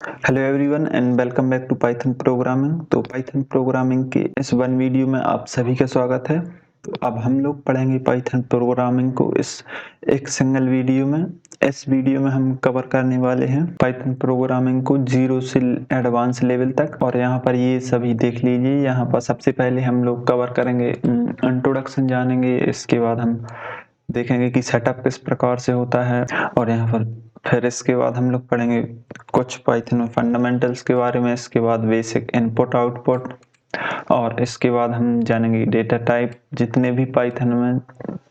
Hello everyone and welcome back to Python programming. तो Python programming के इस one video में आप सभी का स्वागत है। तो अब हम लोग पढ़ेंगे पाइथन प्रोग्रामिंग को इस एक सिंगल वीडियो में। इस वीडियो में हम कवर करने वाले हैं पाइथन प्रोग्रामिंग को जीरो से एडवांस लेवल तक। और यहाँ पर ये सभी देख लीजिए। यहाँ पर सबसे पहले हम लोग कवर करेंगे इंट्रोडक्शन जानेंगे, इसके बाद हम देखेंगे कि सेटअप किस प्रकार से होता है, और यहाँ पर फिर इसके बाद हम लोग पढ़ेंगे कुछ पाइथन में फंडामेंटल्स के बारे में, इसके बाद बेसिक इनपुट आउटपुट, और इसके बाद हम जानेंगे डेटा टाइप। जितने भी पाइथन में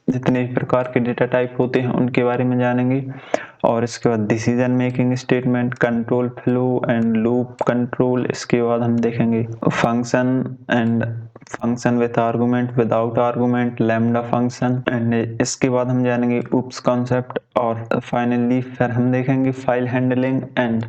जितने भी प्रकार के डेटा टाइप होते हैं उनके बारे में जानेंगे। और इसके बाद decision making statement, control flow and loop control. इसके बाद हम देखेंगे function with argument, without argument, lambda function, and इसके बाद हम जानेंगे ऊप्स कॉन्सेप्ट। और फाइनली फिर हम देखेंगे फाइल हैंडलिंग, एंड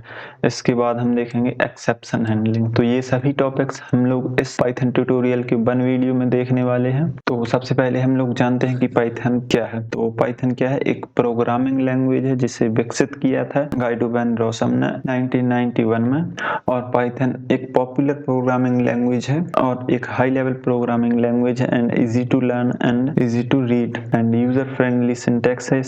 इसके बाद हम देखेंगे एक्सेप्शन हैंडलिंग। तो ये सभी टॉपिक्स हम लोग इस पाइथन ट्यूटोरियल के वन वीडियो में देखने वाले हैं। तो सबसे पहले हम लोग जानते हैं कि पाइथन क्या है। तो पाइथन क्या है? एक प्रोग्रामिंग लैंग्वेज है जिसे विकसित किया था गाइडो वैन रोसम ने 1991 में। और पाइथन एक पॉपुलर प्रोग्रामिंग लैंग्वेज है और एक हाई लेवल प्रोग्रामिंग लैंग्वेज है, and easy to learn and easy to read, and user friendly syntax है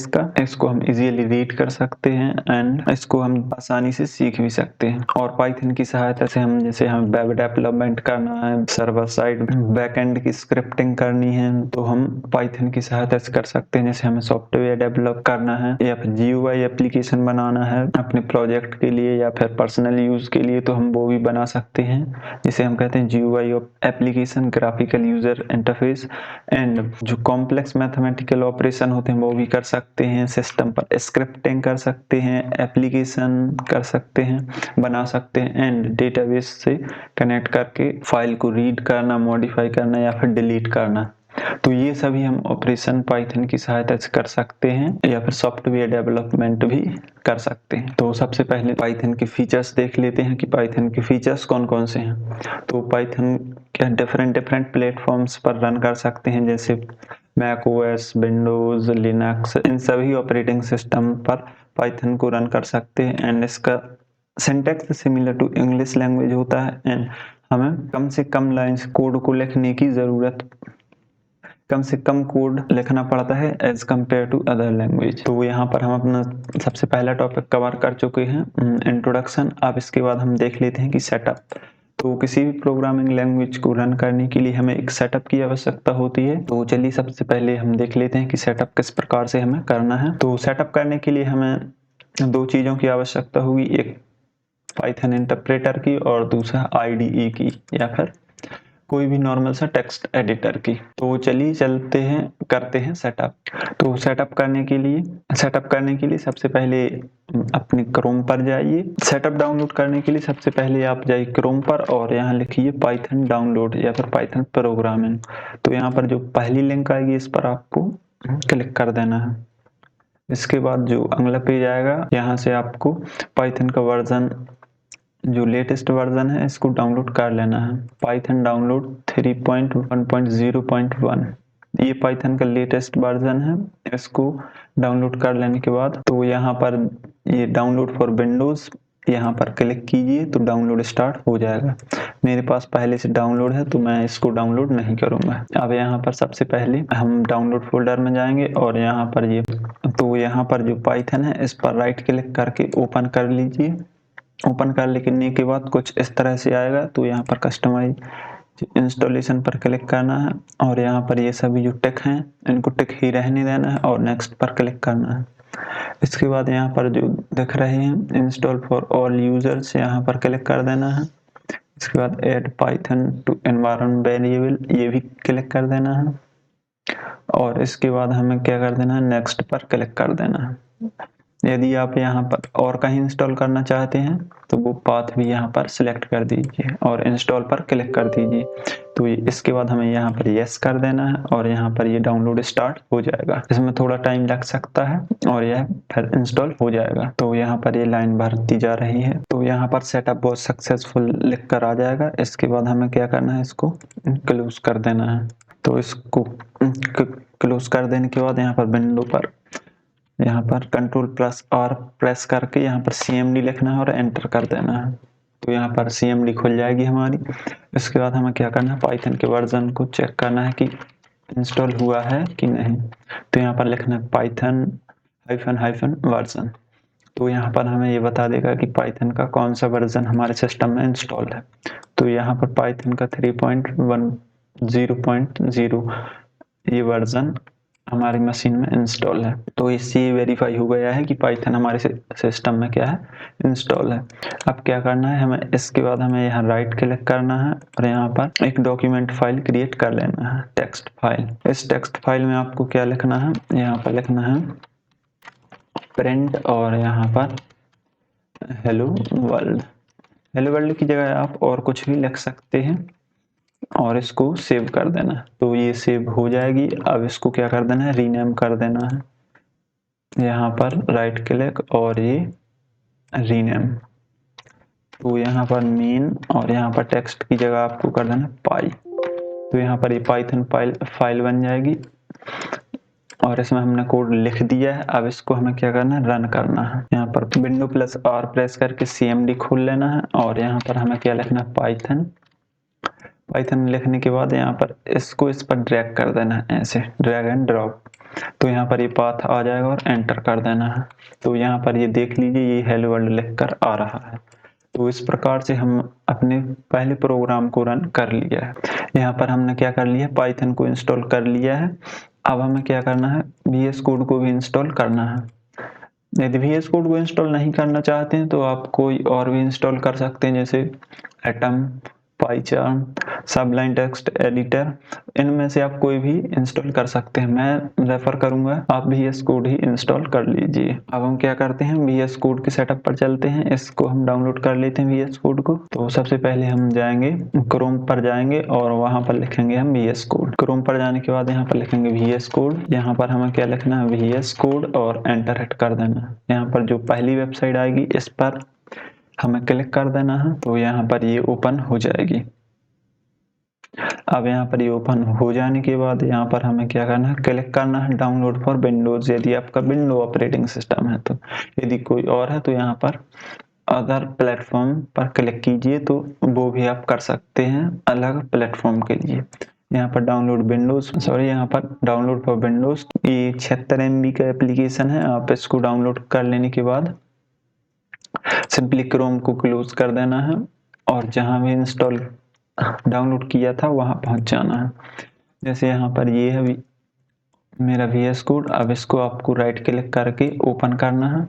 इसको हम इजीली रीड कर सकते हैं एंड इसको हम आसानी से सीख भी सकते हैं। और पाइथन की सहायता से हम जैसे हम वेब डेवलपमेंट करना है, सर्वर साइड बैकएंड की स्क्रिप्टिंग करनी है, तो हम पाइथन की सहायता से कर सकते हैं। जैसे हमें सॉफ्टवेयर डेवलप करना है या फिर जीयूआई एप्लीकेशन बनाना है अपने प्रोजेक्ट के लिए या फिर पर्सनल यूज के लिए, तो हम वो भी बना सकते हैं। जिसे हम कहते हैं GUI application, graphical user interface. And जो कॉम्प्लेक्स मैथमेटिकल ऑपरेशन होते हैं वो भी कर सकते हैं, सिस्टम पर स्क्रिप्टिंग कर सकते हैं, एप्लीकेशन कर सकते हैं, बना सकते हैं, एंड डेटाबेस से कनेक्ट करके फाइल को रीड करना, मॉडिफाई करना या फिर डिलीट करना। तो ये सभी हम ऑपरेशन पाइथन की सहायता से कर सकते हैं या फिर सॉफ्टवेयर डेवलपमेंट भी कर सकते हैं। तो सबसे पहले पाइथन के फीचर्स देख लेते हैं कि पाइथन के फीचर्स कौन कौन से हैं। तो पाइथन क्या डिफरेंट प्लेटफॉर्म्स पर रन कर सकते हैं, जैसे मैक ओएस, विंडोज, लिनक्स, इन सभी ऑपरेटिंग सिस्टम पर पाइथन को रन कर सकते हैं। एंड इसका syntax similar to English language होता है, एंड हमें कम से कम लाइंस कोड को लिखने की जरूरत कम से कम कोड लिखना पड़ता है as compare to other language. तो यहाँ पर हम अपना सबसे पहला टॉपिक कवर कर चुके हैं, इंट्रोडक्शन। अब इसके बाद हम देख लेते हैं कि सेटअप। तो किसी भी प्रोग्रामिंग लैंग्वेज को रन करने के लिए हमें एक सेटअप की आवश्यकता होती है। तो चलिए सबसे पहले हम देख लेते हैं कि सेटअप किस प्रकार से हमें करना है। तो सेटअप करने के लिए हमें दो चीज़ों की आवश्यकता होगी, एक पाइथन इंटरप्रेटर की और दूसरा आईडीई की या फिर कोई भी नॉर्मल सा टेक्स्ट एडिटर की। तो चलिए चलते हैं, करते हैं सेटअप। तो सेटअप करने के लिए सबसे पहले अपने क्रोम पर जाइए। सेटअप डाउनलोड करने के लिए सबसे पहले आप जाइए क्रोम पर और यहाँ लिखिए पाइथन डाउनलोड या फिर पाइथन प्रोग्रामिंग। तो यहाँ पर जो पहली लिंक आएगी इस पर आपको क्लिक कर देना है। इसके बाद जो अगला पेज आएगा, यहाँ से आपको पाइथन का वर्जन, जो लेटेस्ट वर्जन है, इसको डाउनलोड कर लेना है। पाइथन डाउनलोड 3.1.0.1 ये पाइथन का लेटेस्ट वर्जन है। इसको डाउनलोड कर लेने के बाद तो यहाँ पर ये डाउनलोड फॉर विंडोज, यहाँ पर क्लिक कीजिए तो डाउनलोड स्टार्ट हो जाएगा। मेरे पास पहले से डाउनलोड है तो मैं इसको डाउनलोड नहीं करूंगा। अब यहाँ पर सबसे पहले हम डाउनलोड फोल्डर में जाएंगे और यहाँ पर जो पाइथन है इस पर राइट क्लिक करके ओपन कर लीजिए। ओपन कर लेने के बाद कुछ इस तरह से आएगा। तो यहाँ पर कस्टमाइज इंस्टॉलेशन पर क्लिक करना है और यहाँ पर ये सभी जो टिक हैं इनको टिक ही रहने देना है और नेक्स्ट पर क्लिक करना है। इसके बाद यहाँ पर जो दिख रहे हैं इंस्टॉल फॉर ऑल यूजर्स, यहाँ पर क्लिक कर देना है। इसके बाद add Python to environment variable, ये भी क्लिक कर देना है। और इसके बाद हमें क्या कर देना है, नेक्स्ट पर क्लिक कर देना है। यदि आप यहाँ पर और कहीं इंस्टॉल करना चाहते हैं तो वो पाथ भी यहाँ पर सिलेक्ट कर दीजिए और इंस्टॉल पर क्लिक कर दीजिए। तो इसके बाद हमें यहाँ पर यस कर देना है और यहाँ पर ये डाउनलोड स्टार्ट हो जाएगा। इसमें थोड़ा टाइम लग सकता है और यह फिर इंस्टॉल हो जाएगा। तो यहाँ पर ये लाइन भरती जा रही है। तो यहाँ पर सेटअप बहुत सक्सेसफुल लिख कर आ जाएगा। इसके बाद हमें क्या करना है, इसको क्लोज कर देना है। तो इसको क्लोज कर देने के बाद यहाँ पर विंडो पर यहाँ पर Ctrl+R प्रेस करके यहाँ पर cmd लिखना है और एंटर कर देना है। तो यहाँ पर cmd खुल जाएगी हमारी। इसके बाद हमें क्या करना है, पाइथन के वर्जन को चेक करना है कि इंस्टॉल हुआ है कि नहीं। तो यहाँ पर लिखना है पाइथन वर्जन। तो यहाँ पर हमें ये बता देगा कि पाइथन का कौन सा वर्जन हमारे सिस्टम में इंस्टॉल है। तो यहाँ पर पाइथन का 3.10.0 ये वर्जन हमारी मशीन में इंस्टॉल है। तो इससे ये वेरीफाई हो गया है कि पाइथन हमारे सिस्टम में क्या है, इंस्टॉल है। अब क्या करना है हमें, इसके बाद हमें यहाँ राइट क्लिक करना है और यहाँ पर एक डॉक्यूमेंट फाइल क्रिएट कर लेना है, टेक्स्ट फाइल। इस टेक्स्ट फाइल में आपको क्या लिखना है, यहाँ पर लिखना है प्रिंट और यहाँ पर हेलो वर्ल्ड। हेलो वर्ल्ड की जगह आप और कुछ भी लिख सकते हैं और इसको सेव कर देना। तो ये सेव हो जाएगी। अब इसको क्या कर देना है, रीनेम कर देना है। यहाँ पर राइट क्लिक और ये रीनेम। तो यहाँ पर मेन और यहाँ पर टेक्स्ट की जगह आपको कर देना पाई। तो यहाँ पर ये पाइथन फाइल बन जाएगी और इसमें हमने कोड लिख दिया है। अब इसको हमें क्या करना है, रन करना है। यहाँ पर Windows+R प्रेस करके cmd खोल लेना है और यहाँ पर हमें क्या लिखना है, पाइथन लिखने के बाद यहाँ पर इसको इस पर ड्रैग कर देना है, ऐसे ड्रैग एंड ड्रॉप। तो यहाँ पर ये पाथ आ जाएगा और एंटर कर देना है। तो यहाँ पर ये देख लीजिए, ये हेलो वर्ल्ड लिखकर आ रहा है। तो इस प्रकार से हम अपने पहले प्रोग्राम को रन कर लिया है। यहाँ पर हमने क्या कर लिया, पाइथन को इंस्टॉल कर लिया है। अब हमें क्या करना है, VS कोड को भी इंस्टॉल करना है। यदि VS कोड को इंस्टॉल नहीं करना चाहते हैं तो आप कोई और भी इंस्टॉल कर सकते हैं, जैसे एटम, पाइचार्म, सबलाइन टेक्स्ट एडिटर। इनमें से आप कोई भी इंस्टॉल कर सकते हैं। मैं रेफर करूंगा आप VS कोड ही इंस्टॉल कर लीजिए। अब हम क्या करते हैं, VS कोड के सेटअप पर चलते हैं। इसको हम डाउनलोड कर लेते हैं VS कोड को। तो सबसे पहले हम जाएंगे क्रोम पर जाएंगे और वहां पर लिखेंगे हम VS कोड। क्रोम पर जाने के बाद यहाँ पर लिखेंगे VS कोड। यहाँ पर हमें क्या लिखना है, VS कोड और एंटर हिट कर देना है। यहाँ पर जो पहली वेबसाइट आएगी इस पर हमें क्लिक कर देना है। तो यहाँ पर ये ओपन हो जाएगी। अब यहाँ पर ये ओपन हो जाने के बाद यहाँ पर हमें क्या करना है, क्लिक करना है डाउनलोड फॉर विंडोज, यदि आपका विंडो ऑपरेटिंग सिस्टम है तो। यदि कोई और है तो यहाँ पर अदर प्लेटफॉर्म पर क्लिक कीजिए, तो वो भी आप कर सकते हैं अलग प्लेटफॉर्म के लिए। यहाँ पर यहाँ पर डाउनलोड फॉर विंडोज, ये 76 MB का एप्लीकेशन है। आप इसको डाउनलोड कर लेने के बाद सिंपली क्रोम को क्लोज कर देना है और जहां भी इंस्टॉल डाउनलोड किया था वहां पहुंच जाना है। जैसे यहाँ पर ये है मेरा VS कोड। अब इसको आपको राइट क्लिक करके ओपन करना है।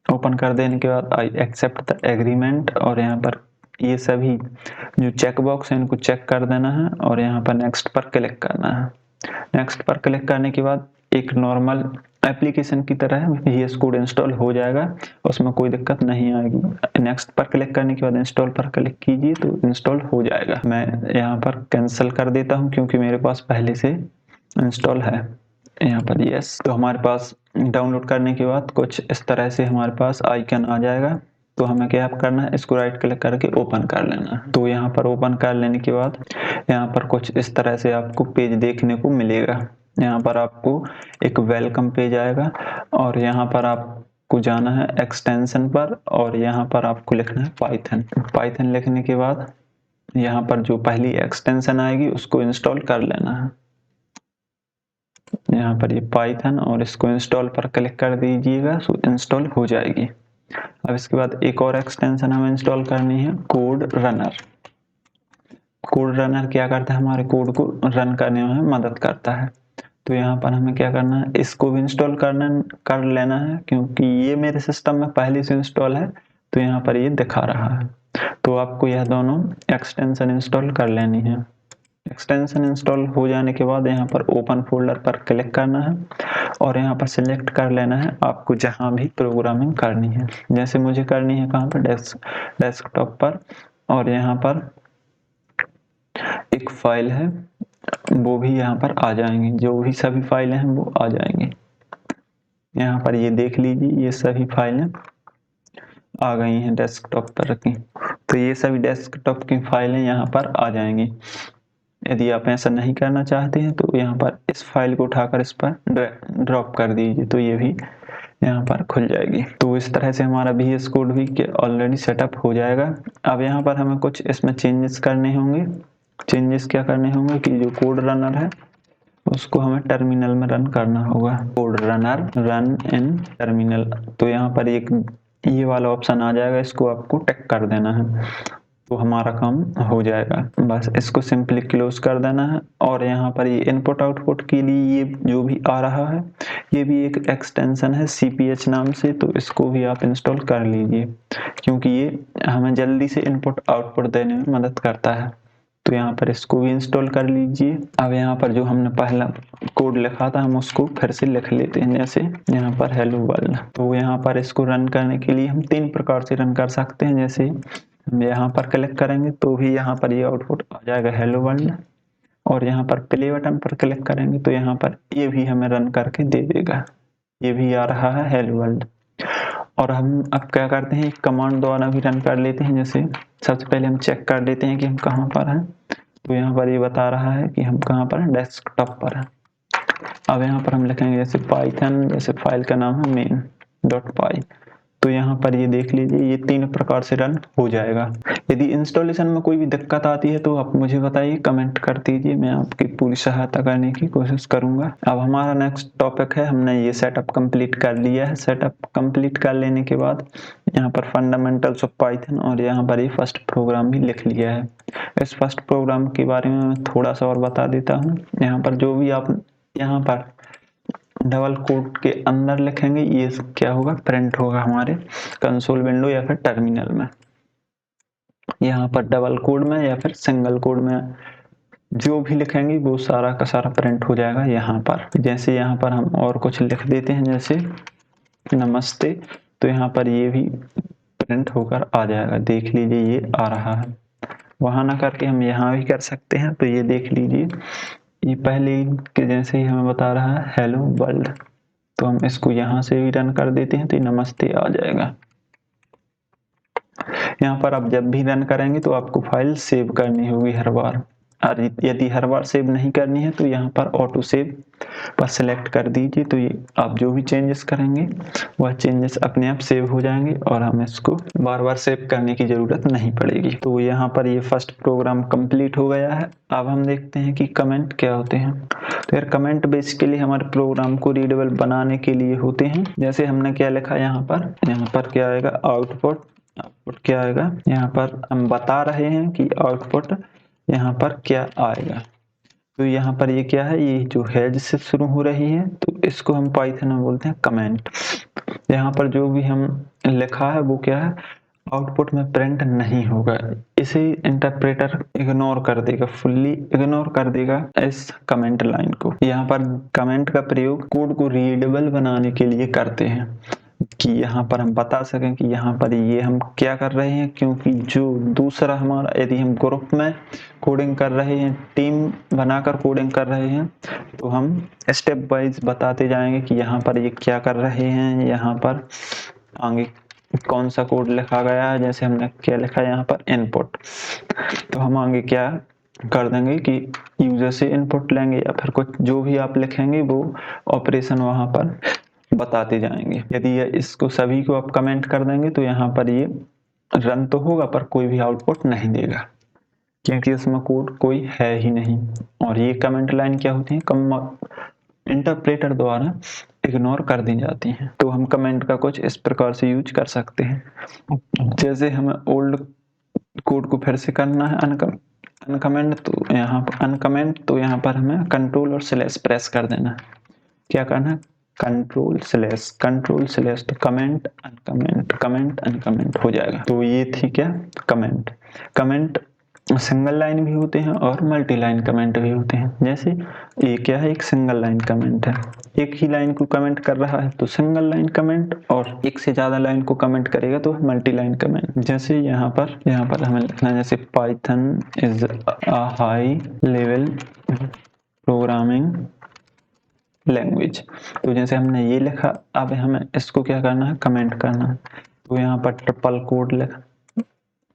ओपन कर देने के बाद आई एक्सेप्ट द एग्रीमेंट और यहाँ पर ये सभी जो चेक बॉक्स है इनको चेक कर देना है और यहाँ पर नेक्स्ट पर क्लिक करना है। नेक्स्ट पर क्लिक करने के बाद एक नॉर्मल एप्लीकेशन की तरह VS कोड इंस्टॉल हो जाएगा, उसमें कोई दिक्कत नहीं आएगी। नेक्स्ट पर क्लिक करने के बाद इंस्टॉल पर क्लिक कीजिए तो इंस्टॉल हो जाएगा। मैं यहाँ पर कैंसिल कर देता हूँ क्योंकि मेरे पास पहले से इंस्टॉल है। यहाँ पर यस। तो हमारे पास डाउनलोड करने के बाद कुछ इस तरह से हमारे पास आइकन आ जाएगा। तो हमें क्या करना है, इसको राइट क्लिक करके ओपन कर लेना है। तो यहाँ पर ओपन कर लेने के बाद यहाँ पर कुछ इस तरह से आपको पेज देखने को मिलेगा। यहाँ पर आपको एक वेलकम पेज आएगा और यहाँ पर आपको जाना है एक्सटेंशन पर और यहाँ पर आपको लिखना है पाइथन लिखने के बाद यहाँ पर जो पहली एक्सटेंशन आएगी उसको इंस्टॉल कर लेना है। यहाँ पर ये पाइथन और इसको इंस्टॉल पर क्लिक कर दीजिएगा तो इंस्टॉल हो जाएगी। अब इसके बाद एक और एक्सटेंशन हमें इंस्टॉल करनी है, कोड रनर। कोड रनर क्या करता है, हमारे कोड को रन करने में मदद करता है। तो यहाँ पर हमें क्या करना है, इसको भी इंस्टॉल कर लेना है क्योंकि ये मेरे सिस्टम में पहले से इंस्टॉल है तो यहाँ पर ये दिखा रहा है। तो आपको यह दोनों एक्सटेंशन इंस्टॉल कर लेनी है। एक्सटेंशन इंस्टॉल हो जाने के बाद यहाँ पर ओपन फोल्डर पर क्लिक करना है और यहाँ पर सिलेक्ट कर लेना है आपको जहां भी प्रोग्रामिंग करनी है। जैसे मुझे करनी है कहाँ पर, डेस्कटॉप पर, और यहाँ पर एक फाइल है वो भी यहाँ पर आ जाएंगे, जो भी सभी फाइलें हैं वो आ जाएंगी। यहाँ पर ये देख लीजिए, ये सभी फाइलें आ गई हैं डेस्कटॉप पर की। तो ये सभी डेस्कटॉप की फाइलें यहाँ पर आ जाएंगी। यदि आप ऐसा नहीं करना चाहते हैं तो यहाँ पर इस फाइल को उठाकर इस पर ड्रॉप कर दीजिए, तो ये भी यहाँ पर खुल जाएगी। तो इस तरह से हमारा VS कोड भी ऑलरेडी सेटअप हो जाएगा। अब यहाँ पर हमें कुछ इसमें चेंजेस करने होंगे। चेंजेस क्या करने होंगे कि जो कोड रनर है उसको हमें टर्मिनल में रन करना होगा। Code runner run in terminal, तो यहाँ पर एक ये वाला ऑप्शन आ जाएगा, इसको आपको टिक कर देना है तो हमारा काम हो जाएगा। बस इसको सिंपली क्लोज कर देना है। और यहाँ पर ये इनपुट आउटपुट के लिए ये जो भी आ रहा है ये भी एक एक्सटेंशन है CPH नाम से, तो इसको भी आप इंस्टॉल कर लीजिए क्योंकि ये हमें जल्दी से इनपुट आउटपुट देने में मदद करता है। तो यहाँ पर इसको भी इंस्टॉल कर लीजिए। अब यहाँ पर जो हमने पहला कोड लिखा था हम उसको फिर से लिख लेते हैं, जैसे यहाँ पर हेलो वर्ल्ड। तो यहाँ पर इसको रन करने के लिए हम 3 प्रकार से रन कर सकते हैं। जैसे हम यहाँ पर क्लिक करेंगे तो भी यहाँ पर ये आउटपुट आ जाएगा हेलो वर्ल्ड, और यहाँ पर प्ले बटन पर क्लिक करेंगे तो यहाँ पर ये भी हमें रन करके दे देगा, ये भी आ रहा है हेलो वर्ल्ड। और हम अब क्या करते हैं, कमांड द्वारा भी रन कर लेते हैं। जैसे सबसे पहले हम चेक कर लेते हैं कि हम कहाँ पर हैं, तो यहाँ पर ये बता रहा है कि हम कहाँ पर हैं, डेस्कटॉप पर हैं। अब यहाँ पर हम लिखेंगे जैसे पाइथन, जैसे फाइल का नाम है main.py, तो यहाँ पर ये देख लीजिए ये 3 प्रकार से रन हो जाएगा। यदि इंस्टॉलेशन में कोई भी दिक्कत आती है तो आप मुझे बताइए, कमेंट कर दीजिए, मैं आपकी पूरी सहायता करने की कोशिश करूंगा। अब हमारा नेक्स्ट टॉपिक है, हमने ये सेटअप कंप्लीट कर लिया है। सेटअप कंप्लीट कर लेने के बाद यहाँ पर फंडामेंटल्स ऑफ पाइथन और यहाँ पर ये फर्स्ट प्रोग्राम भी लिख लिया है। इस फर्स्ट प्रोग्राम के बारे में मैं थोड़ा सा और बता देता हूँ। यहाँ पर जो भी आप यहाँ पर डबल कोट के अंदर लिखेंगे ये क्या होगा, प्रिंट होगा हमारे कंसोल विंडो या फिर टर्मिनल में। यहाँ पर डबल कोड में या फिर सिंगल कोड में जो भी लिखेंगे वो सारा का सारा प्रिंट हो जाएगा यहाँ पर। जैसे यहाँ पर हम और कुछ लिख देते हैं जैसे नमस्ते, तो यहाँ पर ये भी प्रिंट होकर आ जाएगा, देख लीजिए ये आ रहा है। वहां ना करके हम यहाँ भी कर सकते हैं, तो ये देख लीजिए ये पहले के जैसे ही हमें बता रहा है हेलो वर्ल्ड, तो हम इसको यहाँ से भी रन कर देते हैं तो ये नमस्ते आ जाएगा। यहाँ पर आप जब भी रन करेंगे तो आपको फाइल सेव करनी होगी हर बार, और यदि हर बार सेव नहीं करनी है तो यहाँ पर ऑटो सेव पर सिलेक्ट कर दीजिए, तो ये आप जो भी चेंजेस करेंगे वह चेंजेस अपने आप सेव हो जाएंगे और हमें इसको बार बार सेव करने की जरूरत नहीं पड़ेगी। तो यहाँ पर ये फर्स्ट प्रोग्राम कंप्लीट हो गया है। अब हम देखते हैं कि कमेंट क्या होते हैं। तो यार कमेंट बेसिकली हमारे प्रोग्राम को रीडेबल बनाने के लिए होते हैं। जैसे हमने क्या लिखा यहाँ पर क्या आएगा, आउटपुट क्या आएगा, यहाँ पर हम बता रहे हैं कि आउटपुट यहाँ पर क्या आएगा। तो यहाँ पर ये क्या है, ये जो है जिससे शुरू हो रही है तो इसको हम पाइथन में बोलते हैं कमेंट। यहाँ पर जो भी हम लिखा है वो क्या है, आउटपुट में प्रिंट नहीं होगा, इसे इंटरप्रेटर इग्नोर कर देगा, फुल्ली इग्नोर कर देगा इस कमेंट लाइन को। यहाँ पर कमेंट का प्रयोग कोड को रीडेबल बनाने के लिए करते हैं कि यहाँ पर हम बता सकें कि यहाँ पर ये हम क्या कर रहे हैं, क्योंकि जो दूसरा हमारा यदि हम ग्रुप में कोडिंग कर रहे हैं, टीम बनाकर कोडिंग कर रहे हैं, तो हम स्टेप वाइज बताते जाएंगे कि यहाँ पर ये क्या कर रहे हैं, यहाँ पर आगे कौन सा कोड लिखा गया है। जैसे हमने क्या लिखा है यहाँ पर इनपुट, तो हम आगे क्या कर देंगे कि यूजर से इनपुट लेंगे या फिर कुछ जो भी आप लिखेंगे वो ऑपरेशन वहां पर बताते जाएंगे। यदि इसको सभी को आप कमेंट कर देंगे तो यहाँ पर ये रन तो होगा पर कोई भी आउटपुट नहीं देगा क्योंकि उसमें कोड कोई है ही नहीं। और ये कमेंट लाइन क्या होती है, इंटरप्रेटर द्वारा इग्नोर कर दी जाती हैं। तो हम कमेंट का कुछ इस प्रकार से यूज कर सकते हैं। जैसे हमें ओल्ड कोड को फिर से करना है अनकमेंट, तो यहाँ पर हमें कंट्रोल और स्लैश प्रेस कर देना है। क्या करना है, कंट्रोल स्लैश, तो कमेंट अनकमेंट हो जाएगा। तो ये थी क्या, कमेंट सिंगल लाइन भी होते हैं और मल्टी लाइन कमेंट भी होते हैं। जैसे ये क्या है, एक सिंगल लाइन कमेंट है, एक ही लाइन को कमेंट कर रहा है तो सिंगल लाइन कमेंट, और एक से ज्यादा लाइन को कमेंट करेगा तो मल्टी लाइन कमेंट। जैसे यहाँ पर हमें लिखना है जैसे Python is a high level programming language, तो जैसे हमने ये लिखा, अब हमें इसको क्या करना है, कमेंट करना है। तो यहाँ पर ट्रिपल कोट लिखा,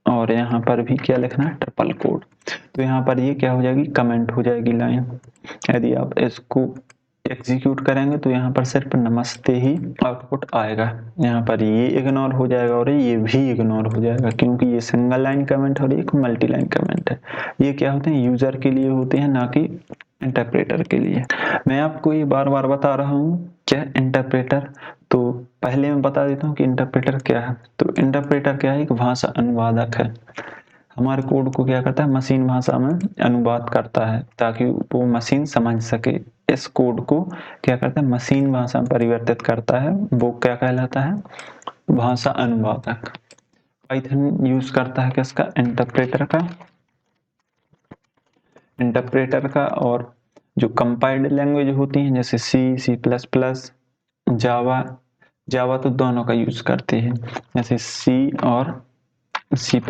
और यहाँ पर भी क्या लिखना है, ट्रिपल कोट। तो यहाँ पर ये क्या हो जाएगी, कमेंट हो जाएगी लाइन। यदि आप इसको एग्जीक्यूट करेंगे तो यहाँ पर सिर्फ नमस्ते ही आउटपुट आएगा। यहाँ पर ये इग्नोर हो जाएगा और ये भी इग्नोर हो जाएगा, क्योंकि ये सिंगल लाइन कमेंट और एक मल्टी लाइन कमेंट है। ये क्या होते हैं, यूजर के लिए होते हैं, ना कि इंटरप्रेटर के लिए। मैं आपको ये बार बार बता रहा हूँ क्या इंटरप्रेटर। तो पहले मैं बता देता हूँ कि इंटरप्रेटर क्या है। तो इंटरप्रेटर क्या है, एक भाषा अनुवादक है। हमारे कोड को क्या करता है, मशीन भाषा में अनुवाद करता है ताकि वो मशीन समझ सके। इस कोड को क्या करता है, मशीन भाषा में परिवर्तित करता है, वो क्या कहलाता है, भाषा अनुवादक। पाइथन यूज करता है किसका, इंटरप्रेटर का। और जो कंपाइल्ड लैंग्वेज होती हैं जैसे C++, जावा तो दोनों का यूज करती है। जैसे C और C++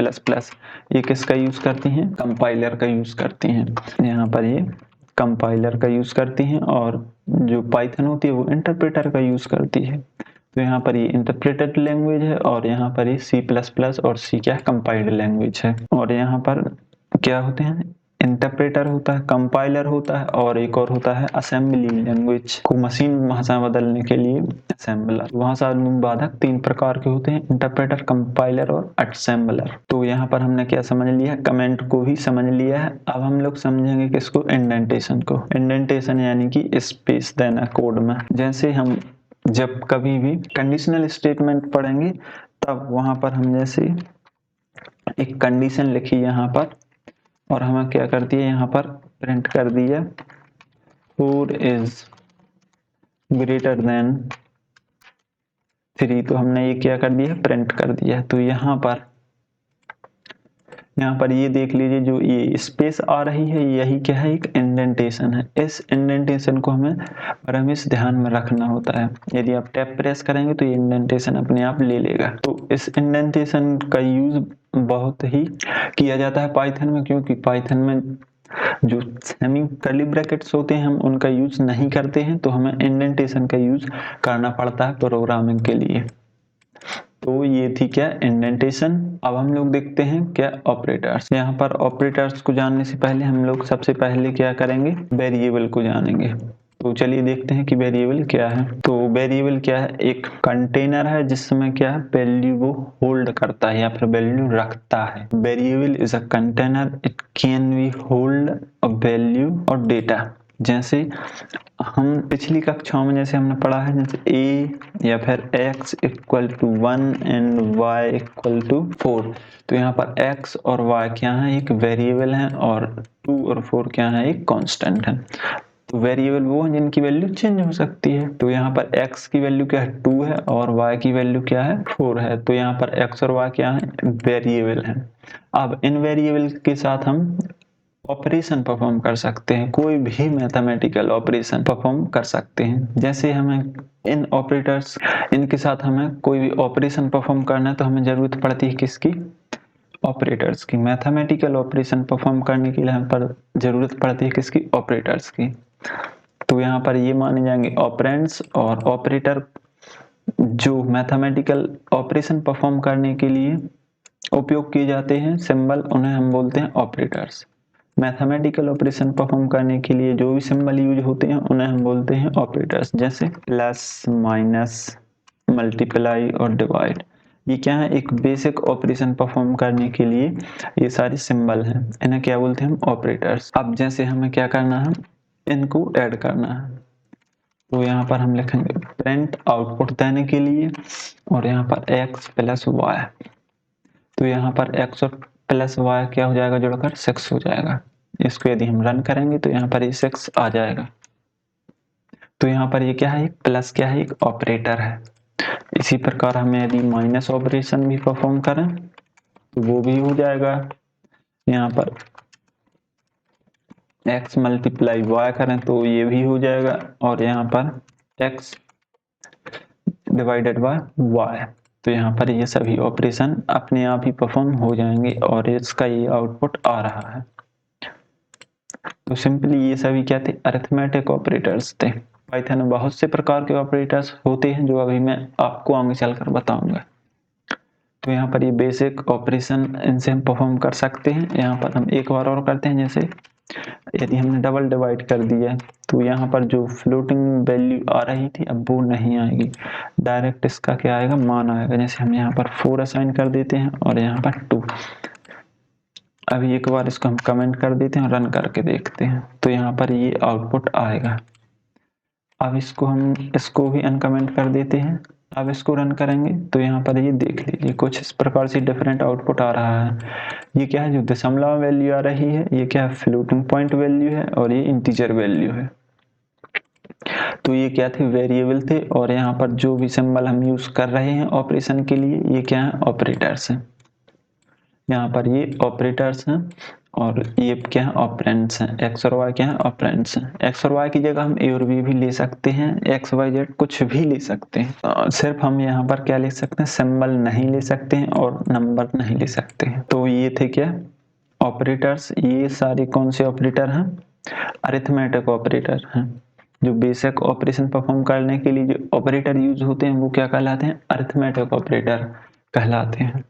ये किसका यूज करती हैं, कंपाइलर का यूज करती हैं। यहाँ पर ये कंपाइलर का यूज करती हैं, और जो पाइथन होती है वो इंटरप्रेटर का यूज करती है। तो यहाँ पर ये इंटरप्रेटेड लैंग्वेज है, और यहाँ पर ये C++ और C क्या है, कंपाइल्ड लैंग्वेज है। और यहाँ पर क्या होते हैं, इंटरप्रेटर होता है, कंपाइलर होता है, और एक और होता है असेंबली लैंग्वेज को मशीन भाषा बदलने के लिए असेंबलर। भाषा अनुवादक 3 प्रकार के होते हैं, इंटरप्रेटर, कंपाइलर और असेंबलर। तो यहाँ पर हमने क्या समझ लिया, कमेंट को भी समझ लिया है। अब हम लोग समझेंगे किसको, इंडेंटेशन को। इंडेंटेशन यानी कि स्पेस देना कोड में। जैसे हम जब कभी भी कंडीशनल स्टेटमेंट पढ़ेंगे तब वहां पर हम जैसे एक कंडीशन लिखी यहाँ पर, और हमें क्या कर दिया, यहाँ पर प्रिंट कर दिया 4 इज ग्रेटर देन 3। तो हमने ये क्या कर दिया, प्रिंट कर दिया। तो यहाँ पर ये देख लीजिए, जो ये स्पेस आ रही है यही क्या है, एक इंडेंटेशन है। इस इंडेंटेशन को हमें हमेशा ध्यान में रखना होता है। यदि आप टैब प्रेस करेंगे तो ये इंडेंटेशन अपने आप ले लेगा। तो इस इंडेंटेशन का यूज बहुत ही किया जाता है पाइथन में, क्योंकि पाइथन में जो सेमी कर्ली ब्रैकेट्स होते हैं हम उनका यूज नहीं करते हैं, तो हमें इंडेंटेशन का यूज करना पड़ता है प्रोग्रामिंग के लिए। तो ये थी क्या, इंडेंटेशन। अब हम लोग देखते हैं क्या, ऑपरेटर्स। यहाँ पर ऑपरेटर्स को जानने से पहले हम लोग सबसे पहले क्या करेंगे, वेरिएबल को जानेंगे। तो चलिए देखते हैं कि वेरिएबल क्या है। तो वेरिएबल क्या है, एक कंटेनर है जिसमें क्या है, वैल्यू वो होल्ड करता है या फिर वैल्यू रखता है। Variable is a container, it can be hold a value और डेटा। जैसे हम पिछली कक्षाओं में जैसे हमने पढ़ा है, जैसे a या फिर x equal to 1 and y equal to 4। तो यहाँ पर x और y क्या है, एक वेरिएबल है, और 2 और 4 क्या है, एक कांस्टेंट है। तो वेरिएबल वो है जिनकी वैल्यू चेंज हो सकती है। तो यहाँ पर x की वैल्यू क्या है, 2 है, और y की वैल्यू क्या है, 4 है। तो यहाँ पर x और y क्या है, वेरिएबल है। अब इन वेरिएबल के साथ हम ऑपरेशन परफॉर्म कर सकते हैं, कोई भी मैथमेटिकल ऑपरेशन परफॉर्म कर सकते हैं। जैसे हमें इन ऑपरेटर्स, इनके साथ हमें कोई भी ऑपरेशन परफॉर्म करना है तो हमें जरूरत पड़ती है किसकी, ऑपरेटर्स की। मैथमेटिकल ऑपरेशन परफॉर्म करने के लिए हम पर जरूरत पड़ती है किसकी, ऑपरेटर्स की। तो यहाँ पर ये माने जाएंगे ऑपरेंड्स, और ऑपरेटर जो मैथमेटिकल ऑपरेशन परफॉर्म करने के लिए उपयोग किए जाते हैं सिंबल, उन्हें हम बोलते हैं ऑपरेटर्स। मैथमेटिकल ऑपरेशन परफॉर्म करने के लिए जो भी सिंबल यूज होते हैं उन्हें हम बोलते हैं ऑपरेटर्स। जैसे प्लस, माइनस, मल्टीप्लाई और डिवाइड, ये क्या है, एक बेसिक ऑपरेशन परफॉर्म करने के लिए ये सारे सिंबल हैं, इन्हें क्या बोलते हैं हम, ऑपरेटर्स। अब जैसे हमें क्या करना है, इनको ऐड करना है। तो यहाँ पर हम लिखेंगे प्रिंट आउटपुट देने के लिए, और यहाँ पर x प्लस वाई। तो यहाँ पर x और प्लस वाई क्या हो जाएगा, जोड़कर 6 हो जाएगा। इसको यदि हम रन करेंगे तो यहाँ पर ये 6 आ जाएगा। तो यहाँ पर ये क्या है, एक प्लस क्या है, एक ऑपरेटर है। इसी प्रकार हमें यदि माइनस ऑपरेशन भी परफॉर्म करें तो वो भी हो जाएगा। यहाँ पर x मल्टीप्लाई वाई करें तो ये भी हो जाएगा, और यहाँ पर x डिवाइडेड बाय वाई। तो यहाँ पर ये सभी ऑपरेशन अपने आप ही परफॉर्म हो जाएंगे, और इसका ये आउटपुट आ रहा है। तो सिंपली ये सभी क्या थे, अरिथमेटिक ऑपरेटर्स थे। पाइथन में बहुत से प्रकार के ऑपरेटर्स होते हैं जो अभी मैं आपको आगे चलकर बताऊंगा। तो यहाँ पर ये बेसिक ऑपरेशन इनसे हम परफॉर्म कर सकते हैं। यहाँ पर हम एक बार और करते हैं, जैसे यदि हमने डबल डिवाइड कर दिया तो यहाँ पर जो फ्लोटिंग वैल्यू आ रही थी अब वो नहीं आएगी, डायरेक्ट इसका क्या आएगा, मान आएगा। जैसे हम यहाँ पर 4 असाइन कर देते हैं और यहाँ पर 2। अभी एक बार इसको हम कमेंट कर देते हैं और रन करके देखते हैं, तो यहाँ पर ये आउटपुट आएगा। अब इसको भी अनकमेंट कर देते हैं। अब इसको रन करेंगे तो यहाँ पर ये देख लीजिए कुछ इस प्रकार से डिफरेंट आउटपुट आ रहा है। ये क्या है, जो दशमलव वैल्यू आ रही है ये क्या है, फ्लोटिंग पॉइंट वैल्यू है, और ये इंटीजर वैल्यू है। तो ये क्या थे, वेरिएबल थे, और यहाँ पर जो भी सिंबल हम यूज कर रहे हैं ऑपरेशन के लिए ये क्या है, ऑपरेटर्स हैं। यहाँ पर ये ऑपरेटर्स हैं और ये क्या है, ऑपरेंड्स हैं। एक्स और वाई क्या है, ऑपरेंड्स हैं। एक्स और वाई की जगह हम ए और बी भी ले सकते हैं, एक्स वाई जेड कुछ भी ले सकते हैं। सिर्फ हम यहाँ पर क्या ले सकते हैं, सिंबल नहीं ले सकते हैं और नंबर नहीं ले सकते हैं। तो ये थे क्या, ऑपरेटर्स। ये सारे कौन से ऑपरेटर हैं, अरिथमेटिक ऑपरेटर हैं। जो बेसिक ऑपरेशन परफॉर्म करने के लिए जो ऑपरेटर यूज होते हैं वो क्या कहलाते हैं, अरिथमेटिक ऑपरेटर कहलाते हैं।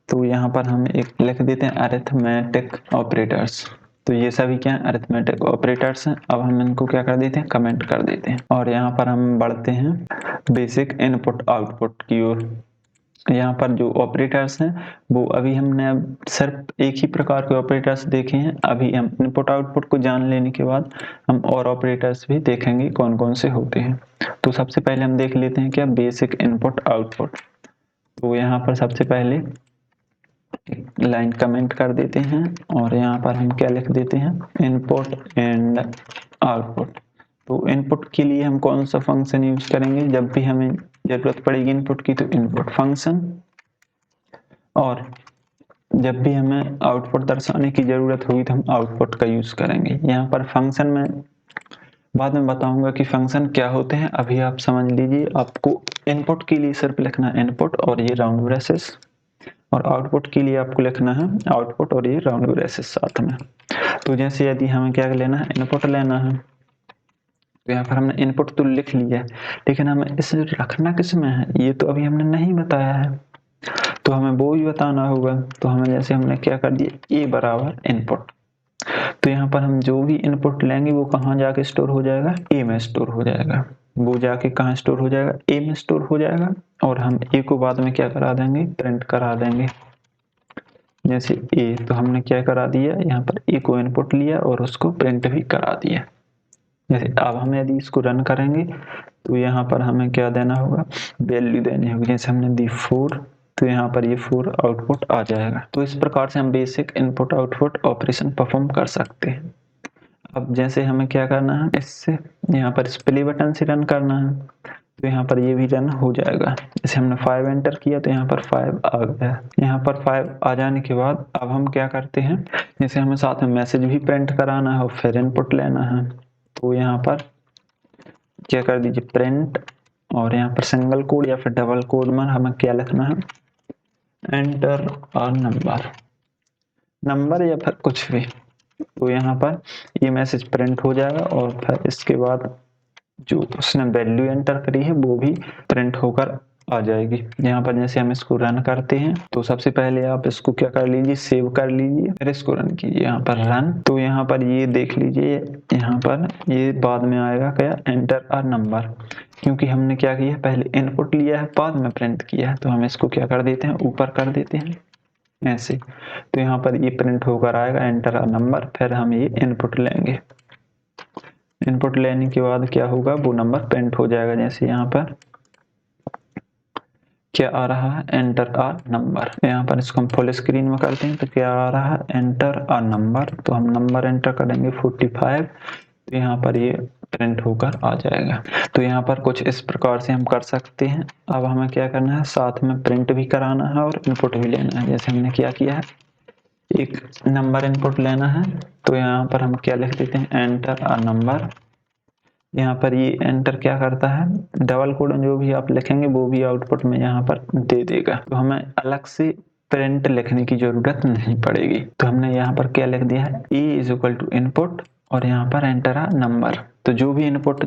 तो यहाँ पर हम एक लिख देते हैं अरिथमेटिक ऑपरेटर्स। तो ये सभी क्या है, अरिथमेटिक ऑपरेटर्स हैं। अब हम इनको क्या कर देते हैं, कमेंट कर देते हैं, और यहाँ पर हम बढ़ते हैं बेसिक इनपुट आउटपुट की ओर। यहाँ पर जो ऑपरेटर्स हैं वो अभी हमने सिर्फ एक ही प्रकार के ऑपरेटर्स देखे हैं। अभी हम इनपुट आउटपुट को जान लेने के बाद हम और ऑपरेटर्स भी देखेंगे कौन कौन से होते हैं। तो सबसे पहले हम देख लेते हैं क्या, बेसिक इनपुट आउटपुट। तो यहाँ पर सबसे पहले लाइन कमेंट कर देते हैं और यहाँ पर हम क्या लिख देते हैं, इनपुट एंड आउटपुट। तो इनपुट के लिए हम कौन सा फंक्शन यूज करेंगे, जब भी हमें जरूरत पड़ेगी इनपुट की तो इनपुट फंक्शन, और जब भी हमें आउटपुट दर्शाने की जरूरत होगी तो हम आउटपुट का यूज करेंगे। यहाँ पर फंक्शन में बाद में बताऊंगा कि फंक्शन क्या होते हैं, अभी आप समझ लीजिए। आपको इनपुट के लिए सिर्फ लिखना है इनपुट और ये राउंड ब्रेसेस, और आउटपुट के लिए आपको लिखना है आउटपुट और ये राउंड ब्रेसेस साथ में। तो जैसे यदि हमें क्या लेना है, इनपुट लेना है, तो यहाँ पर हमने इनपुट तो लिख लिया है, लेकिन हमें इसे रखना किस में है ये तो अभी हमने नहीं बताया है, तो हमें वो भी बताना होगा। तो हमें जैसे हमने क्या कर दिया, ए बराबर इनपुट। तो यहाँ पर हम जो भी इनपुट लेंगे वो कहाँ जाके स्टोर हो जाएगा, ए में स्टोर हो जाएगा। वो जाके कहाँ स्टोर हो जाएगा, ए में स्टोर हो जाएगा, और हम ए को बाद में क्या करा देंगे, प्रिंट करा देंगे। जैसे ए, तो हमने क्या करा दिया, यहाँ पर ए को इनपुट लिया और उसको प्रिंट भी करा दिया। जैसे अब हम यदि इसको रन करेंगे तो यहाँ पर हमें क्या देना होगा, वैल्यू देनी होगी। जैसे हमने दी 4, तो यहाँ पर ये 4 आउटपुट आ जाएगा। तो इस प्रकार से हम basic input output operation perform कर सकते हैं। अब जैसे हमें क्या करना है, इससे यहाँ पर इस प्ले बटन से रन करना है, तो यहाँ पर ये भी रन हो जाएगा। जैसे हमने 5 एंटर किया तो यहाँ पर 5 आ गया। यहाँ पर 5 आ जाने के बाद अब हम क्या करते हैं, जैसे हमें साथ में मैसेज भी प्रिंट कराना है और फिर इनपुट लेना है, तो यहाँ पर क्या कर दीजिए, प्रिंट, और यहाँ पर सिंगल कोड या फिर डबल कोड में हमें क्या लिखना है, एंटर और नंबर या फिर कुछ भी। तो यहाँ पर ये मैसेज प्रिंट हो जाएगा और फिर इसके बाद जो उसने वैल्यू एंटर करी है वो भी प्रिंट होकर आ जाएगी। यहाँ पर जैसे हम इसको रन करते हैं तो सबसे पहले आप इसको क्या कर लीजिए, सेव कर लीजिए, फिर इसको रन कीजिए। यहाँ पर रन, तो यहाँ पर ये देख लीजिए, यहाँ पर ये बाद में आएगा क्या, एंटर अ नंबर, क्योंकि हमने क्या किया, पहले इनपुट लिया है बाद में प्रिंट किया है। तो हम इसको क्या कर देते हैं, ऊपर कर देते हैं ऐसे। तो यहाँ पर ये प्रिंट होकर आएगा एंटर अ नंबर, फिर हम ये इनपुट लेंगे। इनपुट लेने के बाद क्या होगा, वो नंबर प्रिंट हो जाएगा। जैसे यहाँ पर क्या आ रहा है, एंटर अ नंबर। यहाँ पर इसको हम फुल स्क्रीन में करते हैं तो क्या आ रहा है, एंटर अ नंबर। तो हम नंबर एंटर करेंगे 45, तो यहाँ पर ये प्रिंट होकर आ जाएगा। तो यहाँ पर कुछ इस प्रकार से हम कर सकते हैं। अब हमें क्या करना है, साथ में प्रिंट भी कराना है और इनपुट भी लेना है। जैसे हमने क्या किया है, एक नंबर इनपुट लेना है, तो यहाँ पर हम क्या लिख देते हैं, एंटर अ नंबर। यहाँ पर ये एंटर क्या करता है, डबल कोड जो भी आप लिखेंगे वो भी आउटपुट में यहाँ पर दे देगा। तो हमें अलग से प्रिंट लिखने की जरूरत नहीं पड़ेगी। तो हमने यहाँ पर क्या लिख दिया है, A is equal to input और यहाँ पर एंटर अ नंबर। तो जो भी इनपुट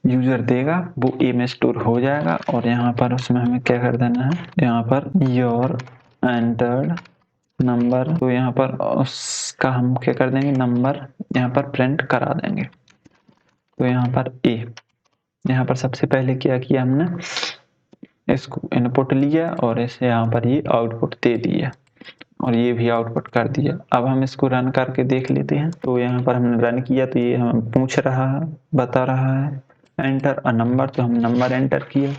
यूजर देगा वो ए में स्टोर हो जाएगा और यहाँ पर उसमें हमें क्या कर देना है, यहाँ पर योर एंटर्ड नंबर, तो यहाँ पर उसका हम क्या कर देंगे, नंबर यहाँ पर प्रिंट करा देंगे। तो यहाँ पर ए, यहाँ पर सबसे पहले क्या किया हमने, इसको इनपुट लिया और इसे यहाँ पर ये आउटपुट दे दिया और ये भी आउटपुट कर दिया। अब हम इसको रन करके देख लेते हैं। तो यहाँ पर हमने रन किया तो ये हमें पूछ रहा है, बता रहा है एंटर अ नंबर, तो हम नंबर एंटर किया।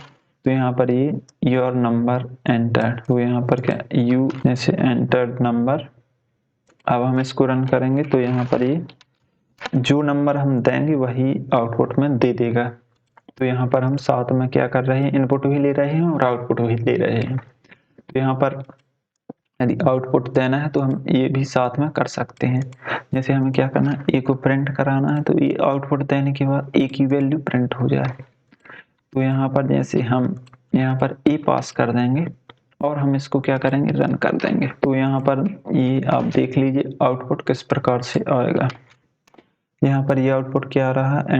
तो यहाँ पर ये योर नंबर एंटर्ड, तो यहाँ पर क्या यू जैसे एंटर्ड नंबर। अब हम इसको रन करेंगे तो यहाँ पर ये जो नंबर हम देंगे वही आउटपुट में दे देगा। तो यहाँ पर हम साथ में क्या कर रहे हैं, इनपुट भी ले रहे हैं और आउटपुट भी ले रहे हैं। तो यहाँ पर यदि आउटपुट देना है तो हम ये भी साथ में कर सकते हैं। जैसे हमें क्या करना है, ए को प्रिंट कराना है तो ये आउटपुट देने के बाद ए की वैल्यू प्रिंट हो जाए। तो यहाँ पर जैसे हम यहाँ पर ए पास कर देंगे और हम इसको क्या करेंगे, रन कर देंगे। तो यहाँ पर ये आप देख लीजिए आउटपुट किस प्रकार से आएगा। यहाँ पर ये आउटपुट क्या आ रहा है,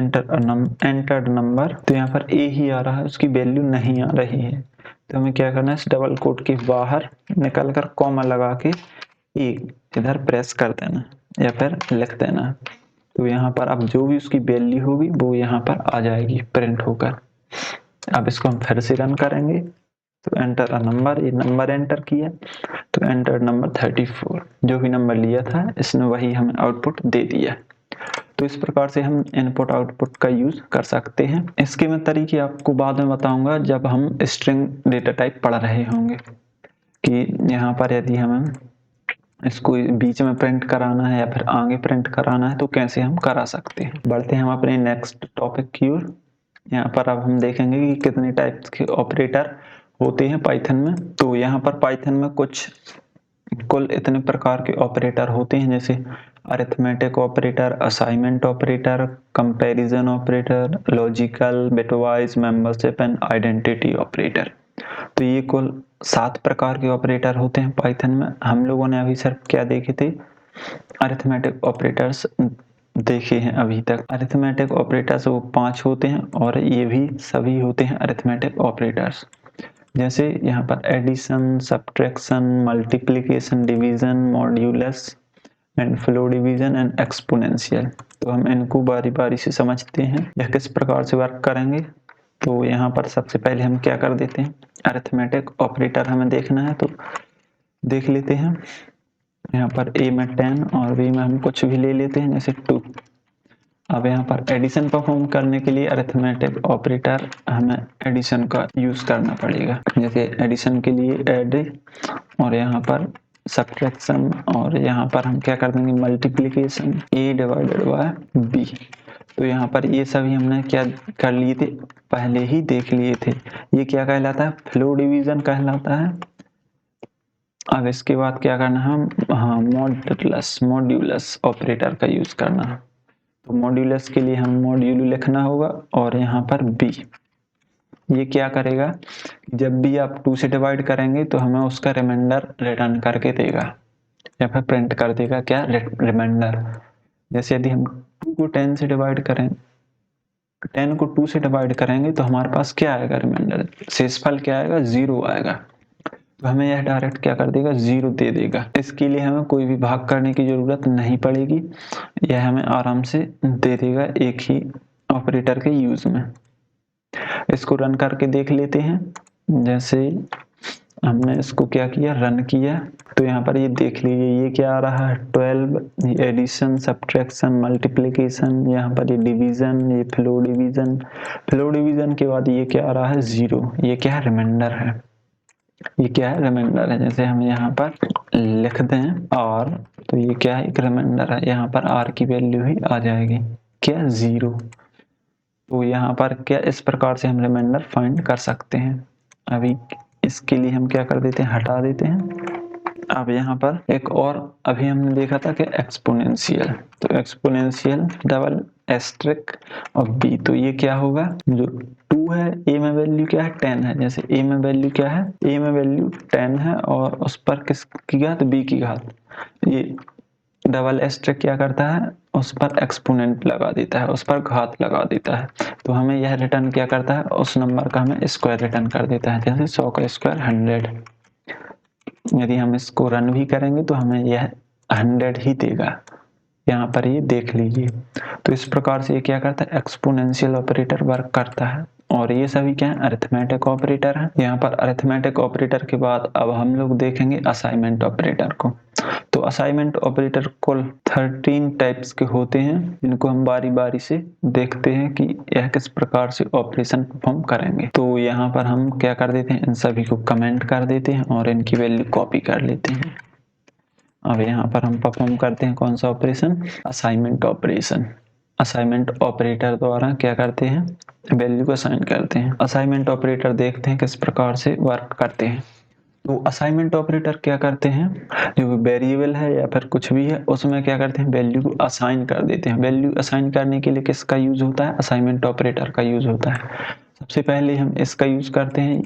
एंटर्ड नंबर, तो यहाँ पर ए ही आ रहा है, उसकी वैल्यू नहीं आ रही है। तो हमें क्या करना है, इस डबल कोट के बाहर निकल कर कॉमा लगा के ए इधर प्रेस कर देना या फिर लिख देना। तो यहाँ पर अब जो भी उसकी वैल्यू होगी वो यहाँ पर आ जाएगी प्रिंट होकर। अब इसको हम फिर से रन करेंगे तो एंटर अ नंबर, ये नंबर एंटर किया तो एंटर नंबर 34, जो भी नंबर लिया था इसने वही हमें आउटपुट दे दिया। तो इस प्रकार से हम इनपुट आउटपुट का यूज कर सकते हैं। इसके मैं तरीके आपको बाद में बताऊंगा जब हम स्ट्रिंग डेटा टाइप पढ़ रहे होंगे कि यहाँ पर यदि हमें इसको बीच में प्रिंट कराना है या फिर आगे प्रिंट कराना है तो कैसे हम करा सकते हैं। बढ़ते हैं हम अपने नेक्स्ट टॉपिक की ओर। यहाँ पर अब हम देखेंगे कि कितने टाइप्स के ऑपरेटर होते हैं पाइथन में। तो यहाँ पर पाइथन में कुल इतने प्रकार के ऑपरेटर होते हैं, जैसे arithmetic operator, assignment operator, comparison operator, logical, bitwise, membership and identity operator. तो ये कुल 7 प्रकार के ऑपरेटर होते हैं पाइथन में। हम लोगों ने अभी सिर्फ क्या देखे थे, अरिथमेटिक ऑपरेटर्स देखे हैं अभी तक। अरिथमेटिक ऑपरेटर्स वो 5 होते हैं और ये भी सभी होते हैं अरिथमेटिक ऑपरेटर्स। जैसे यहाँ पर addition, subtraction, multiplication, division, modulus and flow division and exponential. तो हम इनको बारी बारी से समझते हैं यह किस प्रकार से वर्क करेंगे। तो यहाँ पर सबसे पहले हम क्या कर देते हैं, अरिथमेटिक ऑपरेटर हमें देखना है तो देख लेते हैं। यहाँ पर ए में 10 और बी में हम कुछ भी ले लेते हैं जैसे 2। अब यहाँ पर एडिशन परफॉर्म करने के लिए अरिथमेटिक ऑपरेटर हमें एडिशन का यूज करना पड़ेगा। जैसे एडिशन के लिए एड और यहाँ पर सब्ट्रैक्शन और यहाँ पर हम क्या कर देंगे, multiplication, a divided by b. तो यहाँ पर ये सभी हमने क्या कर लिए थे, पहले ही देख लिए थे। ये क्या कहलाता है, फ्लो डिवीजन कहलाता है। अब इसके बाद क्या करना है, हाँ मॉड्यूलस ऑपरेटर का यूज करना है। तो मॉड्यूलस के लिए हम मॉड्यूल लिखना होगा और यहाँ पर बी। ये क्या करेगा, जब भी आप 2 से डिवाइड करेंगे तो हमें उसका रिमाइंडर रिटर्न करके देगा या फिर प्रिंट कर देगा क्या, रिमाइंडर। जैसे यदि हम 2 को 10 से डिवाइड करें, 10 को 2 से डिवाइड करेंगे तो हमारे पास क्या आएगा, रिमाइंडर, शेषफल क्या आएगा, 0 आएगा। तो हमें यह डायरेक्ट क्या कर देगा, 0 दे देगा। इसके लिए हमें कोई भी भाग करने की जरूरत नहीं पड़ेगी, यह हमें आराम से दे देगा एक ही ऑपरेटर के यूज में। इसको रन करके देख लेते हैं। जैसे हमने इसको क्या किया, रन किया, तो यहाँ पर ये देख लीजिए ये क्या आ रहा है, 12, एडिशन, सब्ट्रैक्शन, मल्टीप्लिकेशन, यहाँ पर ये डिवीजन, ये फ्लो डिवीजन। फ्लो डिवीजन के बाद ये क्या आ रहा है, 0। ये क्या है, रिमाइंडर है। ये क्या है, रिमाइंडर है। जैसे हम यहाँ पर लिख दें और, तो ये क्या है, एक रिमाइंडर है। यहाँ पर आर की वैल्यू ही आ जाएगी क्या, 0। तो यहाँ पर क्या, इस प्रकार से हम रिमाइंडर फाइंड कर सकते हैं। अभी इसके लिए हम क्या कर देते हैं, हटा देते हैं। अब यहाँ पर एक और अभी हमने देखा था कि एक्सपोनेंशियल, तो एक्सपोनेंशियल डबल एस्ट्रिक और बी। तो ये क्या होगा, जो 2 है, ए में वैल्यू क्या है, 10 है। जैसे ए में वैल्यू क्या है, ए में वैल्यू 10 है और उस पर किसकी घात, बी की घात। ये डबल एस्टेरिस्क क्या करता है, उस पर एक्सपोनेंट लगा देता है, उस पर घात लगा देता है। तो हमें यह रिटर्न क्या करता है, उस नंबर का हमें स्क्वायर रिटर्न कर देता है, जैसे 100 का स्क्वायर 100। यदि हम इसको रन भी करेंगे तो हमें यह 100 ही देगा। यहाँ पर ये देख लीजिए। तो इस प्रकार से ये क्या करता है, एक्सपोनेंशियल ऑपरेटर वर्क करता है। और ये सभी क्या है, अरिथमेटिक ऑपरेटर है। यहाँ पर अरिथमेटिक ऑपरेटर के बाद अब हम लोग देखेंगे असाइनमेंट ऑपरेटर को। तो असाइनमेंट ऑपरेटर कुल 13 टाइप्स के होते हैं, इनको हम बारी बारी से देखते हैं कि यह किस प्रकार से ऑपरेशन परफॉर्म करेंगे। तो यहाँ पर हम क्या कर देते हैं, इन सभी को कमेंट कर देते हैं और इनकी वैल्यू कॉपी कर लेते हैं। अब यहाँ पर हम परफॉर्म करते हैं कौन सा operation, assignment operation. Assignment operator द्वारा क्या करते हैं, वैल्यू को असाइन करते हैं। असाइनमेंट ऑपरेटर देखते हैं किस प्रकार से वर्क करते हैं। तो असाइनमेंट ऑपरेटर क्या करते हैं, जो वेरिएबल है या फिर कुछ भी है उसमें क्या करते हैं, वैल्यू को असाइन कर देते हैं। वैल्यू असाइन करने के लिए किसका यूज होता है, असाइनमेंट ऑपरेटर का यूज होता है। सबसे पहले हम इसका यूज करते हैं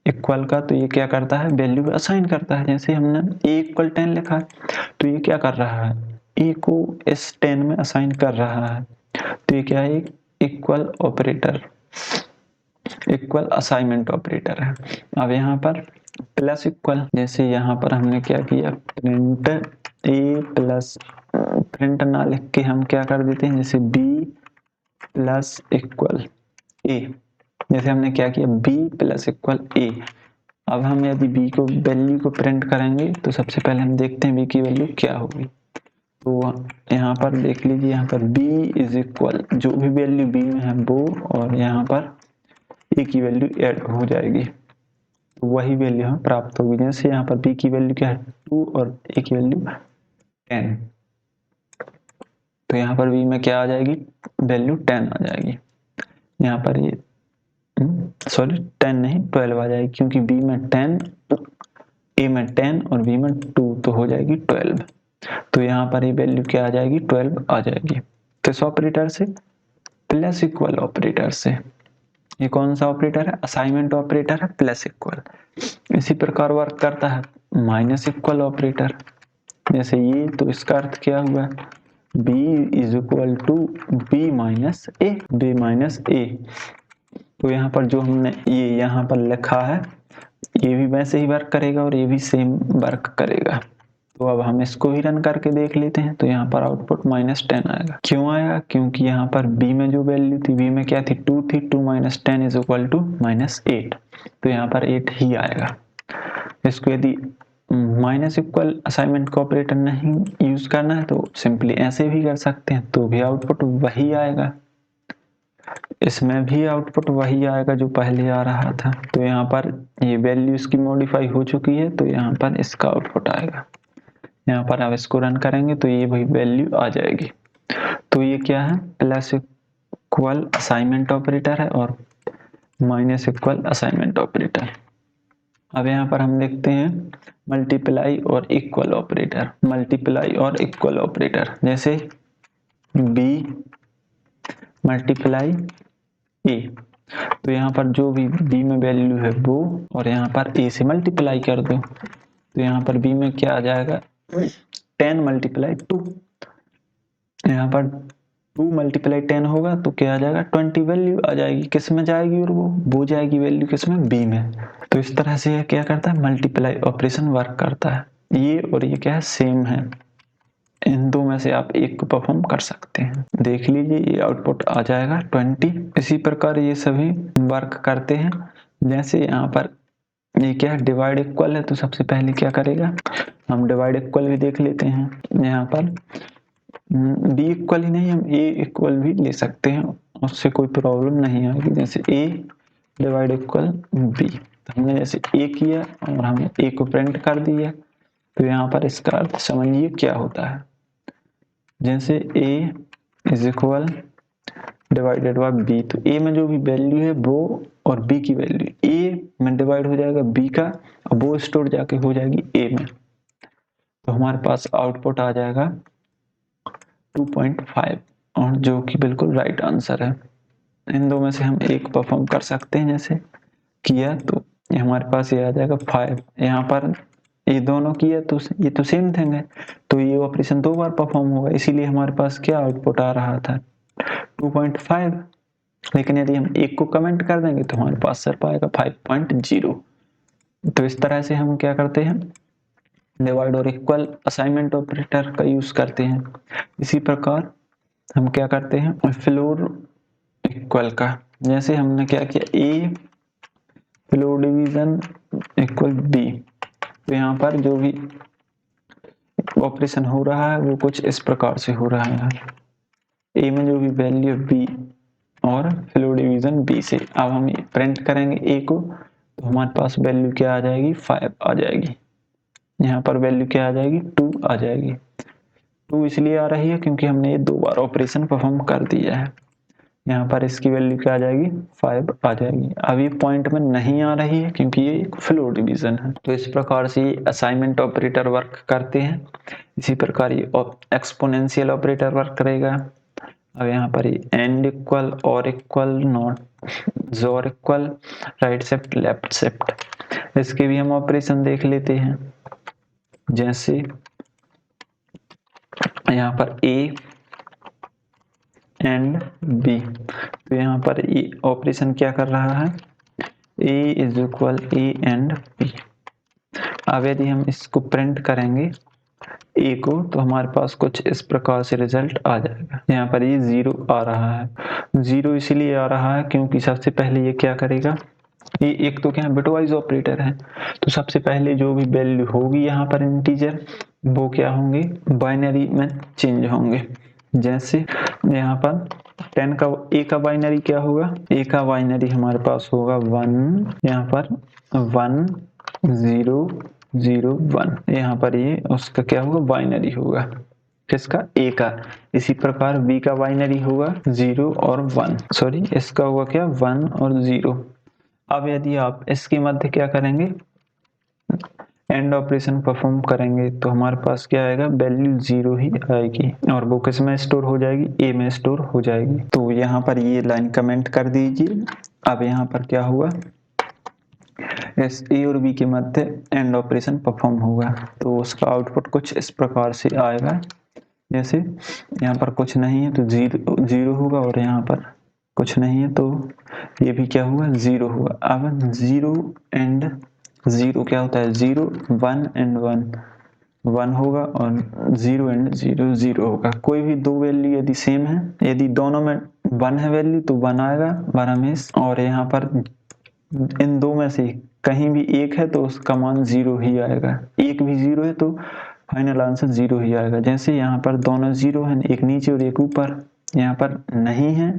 इक्वल का। तो ये क्या करता है, वैल्यू को असाइन करता है। जैसे हमने a इक्वल 10 लिखा है तो ये क्या कर रहा है, a को इस 10 में असाइन कर रहा है। तो ये क्या है, equal operator, equal assignment operator है। अब यहाँ पर प्लस इक्वल, जैसे यहाँ पर हमने क्या किया, प्रिंट a प्लस, प्रिंट ना लिख के हम क्या कर देते हैं, जैसे b प्लस इक्वल a। जैसे हमने क्या किया, b प्लस इक्वल a। अब हम यदि b को वैल्यू को प्रिंट करेंगे तो सबसे पहले हम देखते हैं b की वैल्यू क्या होगी। तो यहाँ पर देख लीजिए, यहाँ पर b इज इक्वल, जो भी वैल्यू b में है वो, और यहाँ पर a की वैल्यू ऐड हो जाएगी तो वही वैल्यू हमें प्राप्त होगी। जैसे यहाँ पर b की वैल्यू क्या है 2 और a की वैल्यू 10, तो यहाँ पर b में क्या आ जाएगी, वैल्यू 10 आ जाएगी। यहाँ पर ये सॉरी 10 नहीं 12 आ जाएगी, क्योंकि b में 10, a में 10 और b में 2, तो हो जाएगी 12। तो यहाँ पर ये वैल्यू क्या आ जाएगी, 12 आ जाएगी। किस ऑपरेटर से, प्लस इक्वल ऑपरेटर से। ये कौन सा ऑपरेटर है, असाइनमेंट ऑपरेटर है, प्लस इक्वल। इसी प्रकार वर्क करता है माइनस इक्वल ऑपरेटर। जैसे ये, तो इसका अर्थ क्या हुआ, b is equal to b minus A, b minus A. तो यहाँ पर जो हमने ये यहाँ पर लिखा है, ये भी वैसे ही वर्क करेगा और ये भी सेम वर्क करेगा। तो अब हम इसको ही रन करके देख लेते हैं। तो यहाँ पर आउटपुट -10 आएगा। क्यों आएगा, क्योंकि यहाँ पर b में जो वैल्यू थी, b में क्या थी, 2 थी, 2 माइनस 10 इज इक्वल टू -8। तो यहाँ पर 8 ही आएगा। इसको यदि माइनस इक्वल असाइनमेंट का ऑपरेटर नहीं यूज करना है तो सिंपली ऐसे भी कर सकते हैं, तो भी आउटपुट वही आएगा। इसमें भी आउटपुट वही आएगा जो पहले आ रहा था। तो यहाँ पर ये वैल्यू इसकी मॉडिफाई हो चुकी है, तो यहाँ पर इसका आउटपुट आएगा। यहाँ पर अब इसको रन करेंगे तो ये वही वैल्यू आ जाएगी। तो ये क्या है, प्लस इक्वल असाइनमेंट ऑपरेटर है और माइनस इक्वल असाइनमेंट ऑपरेटर। अब यहाँ पर हम देखते हैं मल्टीप्लाई और इक्वल ऑपरेटर। मल्टीप्लाई और इक्वल ऑपरेटर, जैसे b मल्टीप्लाई a, तो यहाँ पर जो भी b में वैल्यू है वो, और यहाँ पर a से मल्टीप्लाई कर दो। तो यहाँ पर b में क्या आ जाएगा, 10 मल्टीप्लाई 2। यहाँ पर 2 मल्टीप्लाई 10 होगा तो क्या आ जाएगा, 20 वैल्यू आ जाएगी। किस में जाएगी, और वो जाएगी वैल्यू किस में, b में। तो इस तरह से यह क्या करता है, मल्टीप्लाई ऑपरेशन वर्क करता है। ये और ये क्या है, सेम है। इन दो में से आप एक को परफॉर्म कर सकते हैं। देख लीजिए, ये आउटपुट आ जाएगा 20। इसी प्रकार ये सभी वर्क करते हैं। जैसे यहाँ पर ये क्या है, डिवाइड इक्वल है, तो सबसे पहले क्या करेगा, हम डिवाइड इक्वल भी देख लेते हैं। यहाँ पर b इक्वल ही नहीं, हम a इक्वल भी ले सकते हैं, उससे कोई प्रॉब्लम नहीं आएगी। जैसे a डिवाइड इक्वल b, तो हमने जैसे a किया और हमने a को प्रिंट कर दिया। तो यहाँ पर इसका अर्थ समझिए क्या होता है। जैसे a is equal divided by b, तो a में जो भी वैल्यू है वो और b की वैल्यू, a में डिवाइड हो जाएगा b का, और वो स्टोर जाके हो जाएगी a में। तो हमारे पास आउटपुट आ जाएगा 2.5, और जो कि बिल्कुल राइट आंसर है। इन दो में से हम एक परफॉर्म कर सकते हैं। जैसे किया तो ये हमारे पास ये आ जाएगा 5। यहाँ पर ये दोनों किया तो ये तो सेम थिंग है, तो ये ऑपरेशन 2 बार परफॉर्म होगा, इसीलिए हमारे पास क्या आउटपुट आ रहा था 2.5। लेकिन यदि हम एक को कमेंट कर देंगे तो हमारे पास सर पाएगा 5.0। तो इस तरह से हम क्या करते हैं, डिवाइड और इक्वल असाइनमेंट ऑपरेटर का यूज करते हैं। इसी प्रकार हम क्या करते हैं फ्लोर इक्वल का, जैसे हमने क्या किया ए फ्लोर डिवीजन इक्वल बी, तो यहाँ पर जो भी ऑपरेशन हो रहा है वो कुछ इस प्रकार से हो रहा है, ए में जो भी वैल्यू बी और फ्लो डिवीजन बी से। अब हम प्रिंट करेंगे ए को, तो हमारे पास वैल्यू क्या आ जाएगी 5 आ जाएगी, यहाँ पर वैल्यू क्या आ जाएगी 2 आ जाएगी। 2 इसलिए आ रही है क्योंकि हमने ये 2 बार ऑपरेशन परफॉर्म कर दिया है। यहाँ पर इसकी वैल्यू क्या आ जाएगी 5 आ जाएगी। अभी पॉइंट में नहीं आ रही है क्योंकि ये एक फ्लो डिवीजन है। तो इस प्रकार से ये असाइनमेंट ऑपरेटर वर्क करते हैं। इसी प्रकार ये एक्सपोनेंशियल ऑपरेटर वर्क करेगा। अब यहाँ पर ये एंड इक्वल, और इक्वल, नॉट, जोर equal, right shift, left shift, इसके भी हम ऑपरेशन देख लेते हैं। जैसे यहाँ पर ए एंड बी, तो यहाँ पर ये ऑपरेशन क्या कर रहा है A is equal A and B. अब यदि हम इसको प्रिंट करेंगे ए को, तो हमारे पास कुछ इस प्रकार से रिजल्ट आ जाएगा। यहाँ पर ये 0 आ रहा है। 0 इसलिए आ रहा है क्योंकि सबसे पहले ये क्या करेगा, ये एक तो क्या बिटवाइज ऑपरेटर है, तो सबसे पहले जो भी वैल्यू होगी यहाँ पर इंटीजर, वो क्या होंगे बाइनरी में चेंज होंगे। जैसे यहाँ पर 10 का ए का बाइनरी क्या होगा, ए का बाइनरी हमारे पास होगा 1, यहाँ पर 1 0 0 1, यहाँ पर ये उसका क्या होगा बाइनरी होगा, किसका ए का। इसी प्रकार बी का बाइनरी होगा 0 और 1, सॉरी इसका होगा क्या 1 और 0। अब यदि आप इसके मध्य क्या करेंगे एंड ऑपरेशन परफॉर्म करेंगे, तो हमारे पास क्या आएगा वैल्यू 0 ही आएगी, और वो किस में स्टोर हो जाएगी ए में स्टोर हो जाएगी। तो यहाँ पर ये लाइन कमेंट कर दीजिए। अब यहाँ पर क्या हुआ, इस ए और बी के मध्य एंड ऑपरेशन परफॉर्म होगा, तो उसका आउटपुट कुछ इस प्रकार से आएगा। जैसे यहाँ पर कुछ नहीं है तो 0 होगा, और यहाँ पर कुछ नहीं है तो ये भी क्या हुआ 0 हुआ। अब 0 एंड 0 क्या होता है 0 1 एंड 1 1 होगा, और 0 एंड 0 0 होगा। कोई भी दो वैल्यू यदि सेम है, यदि दोनों में 1 है वैल्यू तो 1 आएगा बरामेश, और यहाँ पर इन दो में से कहीं भी एक है तो उसका मान 0 ही आएगा। एक भी 0 है तो फाइनल आंसर 0 ही आएगा। जैसे यहाँ पर दोनों 0 है, एक नीचे और एक ऊपर, यहाँ पर नहीं है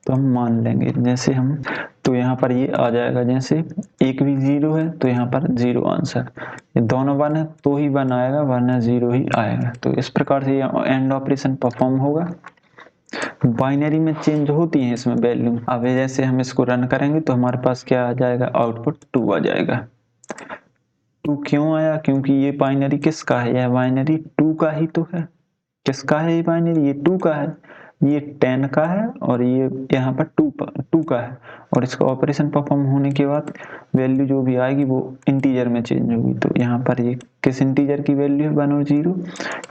तो हम मान लेंगे। जैसे हम तो यहाँ पर ये आ जाएगा, जैसे एक भी 0 है तो यहाँ पर 0 आंसर, ये दोनों 1 है तो ही 1 आएगा वरना 0 ही आएगा। तो इस प्रकार से एंड ऑपरेशन परफॉर्म होगा। बाइनरी में चेंज होती है इसमें वैल्यू। अब जैसे हम इसको रन करेंगे तो हमारे पास क्या आ जाएगा आउटपुट 2 आ जाएगा। 2 क्यों आया, क्योंकि ये बाइनरी किसका है, यह बाइनरी 2 का ही तो है। किसका है ये बाइनरी, ये 2 का है, ये 10 का है, और ये यहाँ पर 2 का है, और इसका ऑपरेशन परफॉर्म होने के बाद वैल्यू जो भी आएगी वो इंटीजर में चेंज होगी। तो यहाँ पर ये किस इंटीजर की वैल्यू है 1 और 0,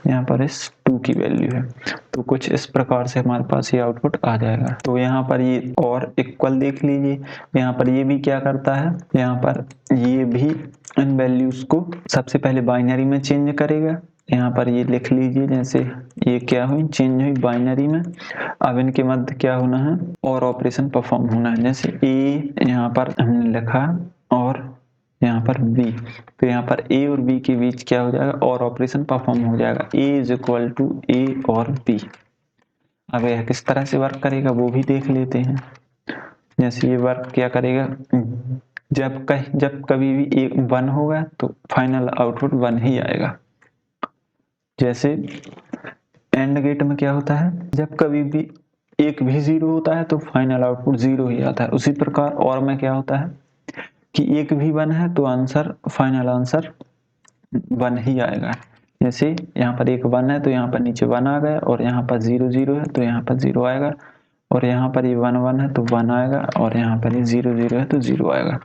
यहाँ पर इस 2 की वैल्यू है। तो कुछ इस प्रकार से हमारे पास ये आउटपुट आ जाएगा। तो यहाँ पर ये और इक्वल देख लीजिए, यहाँ पर ये भी क्या करता है, यहाँ पर ये भी इन वैल्यूज को सबसे पहले बाइनरी में चेंज करेगा। यहाँ पर ये लिख लीजिए, जैसे ये क्या हुई चेंज हुई बाइनरी में। अब इनके मध्य क्या होना है और ऑपरेशन परफॉर्म होना है। जैसे ए यहाँ पर हमने लिखा और यहाँ पर बी, तो यहाँ पर ए और बी के बीच क्या हो जाएगा और ऑपरेशन परफॉर्म हो जाएगा, ए इज इक्वल टू ए और बी। अब यह किस तरह से वर्क करेगा वो भी देख लेते हैं। जैसे ये वर्क क्या करेगा, जब कभी भी एक 1 होगा तो फाइनल आउटपुट 1 ही आएगा। जैसे एंड गेट में क्या होता है, जब कभी भी एक भी 0 होता है तो फाइनल आउटपुट 0 ही आता है। उसी प्रकार और में क्या होता है कि एक भी 1 है तो आंसर फाइनल आंसर 1 ही आएगा। जैसे यहाँ पर एक 1 है तो यहाँ पर नीचे 1 आ गया, और यहाँ पर 0 0 है तो यहाँ पर 0 आएगा, और यहाँ पर ये 1 1 है तो 1 आएगा, और यहाँ पर ये 0 0 है तो 0 आएगा।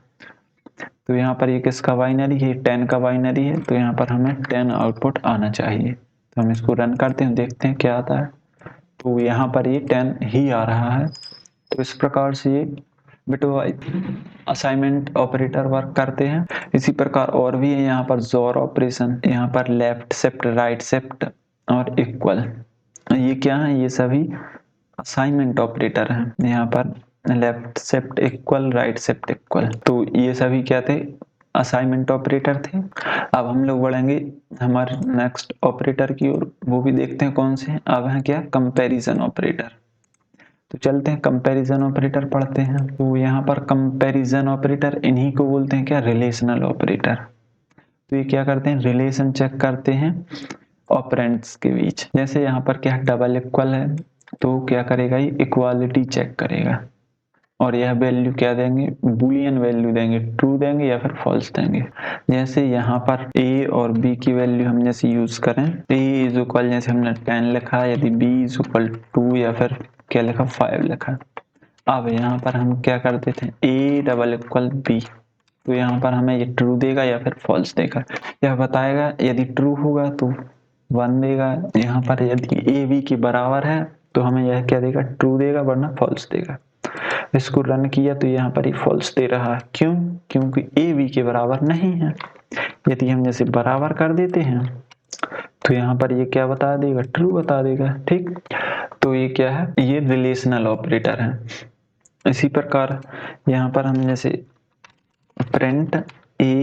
तो यहाँ पर ये किसका बाइनरी है, 10 का बाइनरी है, तो यहाँ पर हमें 10 आउटपुट आना चाहिए। तो हम इसको रन करते हैं, देखते हैं क्या आता है। तो यहाँ पर ये 10 ही आ रहा है। तो इस प्रकार से ये बिटवाइज असाइनमेंट ऑपरेटर वर्क करते हैं। इसी प्रकार और भी है यहाँ पर जोर ऑपरेशन, यहाँ पर लेफ्ट शिफ्ट, राइट शिफ्ट और इक्वल, ये क्या है, ये सभी असाइनमेंट ऑपरेटर हैं। यहाँ पर left shift equal, right shift equal, तो ये सभी क्या थे, असाइनमेंट ऑपरेटर थे। अब हम लोग बढ़ेंगे हमारे नेक्स्ट ऑपरेटर की ओर, वो भी देखते हैं कौन से हैं। अब है क्या, कंपैरिजन ऑपरेटर। तो चलते हैं कंपैरिजन ऑपरेटर पढ़ते हैं। तो यहाँ पर कंपैरिजन ऑपरेटर, इन्हीं को बोलते हैं क्या, रिलेशनल ऑपरेटर। तो ये क्या करते हैं, रिलेशन चेक करते हैं ऑपरेंड्स के बीच। जैसे यहाँ पर क्या डबल इक्वल है, तो क्या करेगा, ये इक्वालिटी चेक करेगा और यह वैल्यू क्या देंगे, बूलियन वैल्यू देंगे, ट्रू देंगे या फिर फॉल्स देंगे। जैसे यहाँ पर a और b की वैल्यू हम जैसे यूज करें, a इज इक्वल, जैसे हमने 10 लिखा है, यदि b इज इक्वल 2 या फिर क्या लिखा, 5 लिखा। अब यहाँ पर हम क्या कर देते हैं, a डबल इक्वल b, तो यहाँ पर हमें ये ट्रू देगा या फिर फॉल्स देगा। यह बताएगा, यदि ट्रू होगा तो 1 देगा, यहाँ पर यदि a b के बराबर है तो हमें यह क्या देगा, ट्रू देगा, वरना फॉल्स देगा। इसको रन किया तो यहाँ पर ही फॉल्स दे रहा है, क्यों, क्योंकि a b के बराबर नहीं है। यदि हम जैसे बराबर कर देते हैं तो यहाँ पर ये क्या बता देगा, ट्रू बता देगा। ठीक, तो ये क्या है, ये रिलेशनल ऑपरेटर है। इसी प्रकार यहाँ पर हम जैसे print a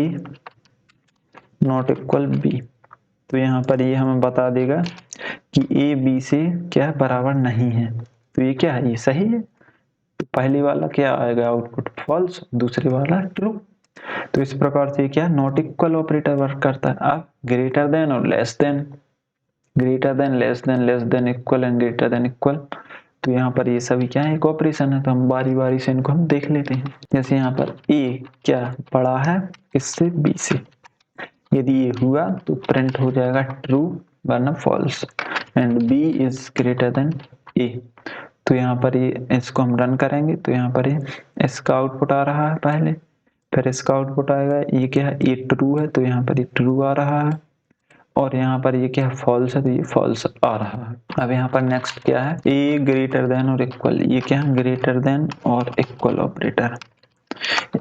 not equal b, तो यहाँ पर ये हमें बता देगा कि a b से क्या बराबर नहीं है। तो ये क्या है, ये सही है। तो पहले वाला क्या आएगा, आउटपुट फॉल्स, दूसरे वाला ट्रू। तो इस प्रकार से क्या नॉट इक्वल ऑपरेटर वर्क करता है। अब ग्रेटर देन और less than, greater than, less than, less than equal and greater than equal, तो यहाँ पर ये सभी क्या है, एक ऑपरेशन है। तो हम बारी बारी से इनको हम देख लेते हैं। जैसे यहाँ पर a क्या बड़ा है किससे, b से, यदि ये हुआ तो प्रिंट हो जाएगा ट्रू वरना false, and b is greater than a। तो यहाँ पर ये इसको हम रन करेंगे तो यहाँ पर ये इसका आउटपुट आ रहा है पहले, फिर इसका आउटपुट आएगा, ये क्या है, ये ट्रू है, तो यहाँ पर ये ट्रू आ रहा है, और यहाँ पर ये क्या है, फॉल्स है, तो ये फॉल्स आ रहा है। अब यहाँ पर नेक्स्ट क्या है, ए ग्रेटर देन और इक्वल, ये क्या है, ग्रेटर देन और इक्वल ऑपरेटर।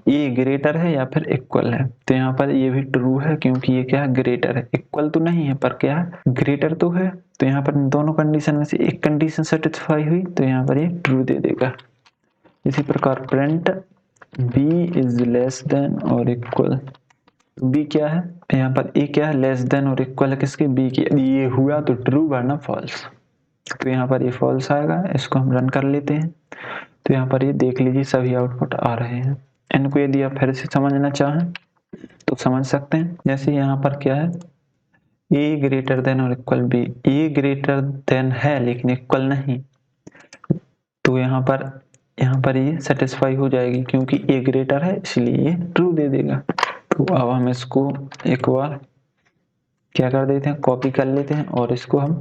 ये ग्रेटर है या फिर इक्वल है, तो यहाँ पर ये भी ट्रू है, क्योंकि ये क्या है, ग्रेटर है, इक्वल तो नहीं है पर क्या है, ग्रेटर तो है। तो यहाँ पर दोनों कंडीशन में से एक कंडीशन सेटिस्फाई हुई तो यहाँ पर ये ट्रू दे देगा। इसी प्रकार print b is less than और इक्वल, b क्या है, यहाँ पर a क्या है, लेस देन और इक्वल है किसके, b के। यदि ये हुआ तो ट्रू वरना फॉल्स, तो यहाँ पर ये फॉल्स आएगा। इसको हम रन कर लेते हैं तो यहाँ पर ये देख लीजिए सभी आउटपुट आ रहे हैं। इनको यदि आप फिर से समझना चाहें तो समझ सकते हैं। जैसे यहाँ पर क्या है, a ग्रेटर देन और equal b, a greater than है लेकिन इक्वल नहीं, तो यहाँ पर ये सेटिस्फाई हो जाएगी, क्योंकि a ग्रेटर है इसलिए ये ट्रू दे देगा। तो अब हम इसको एक बार क्या कर देते हैं, कॉपी कर लेते हैं और इसको हम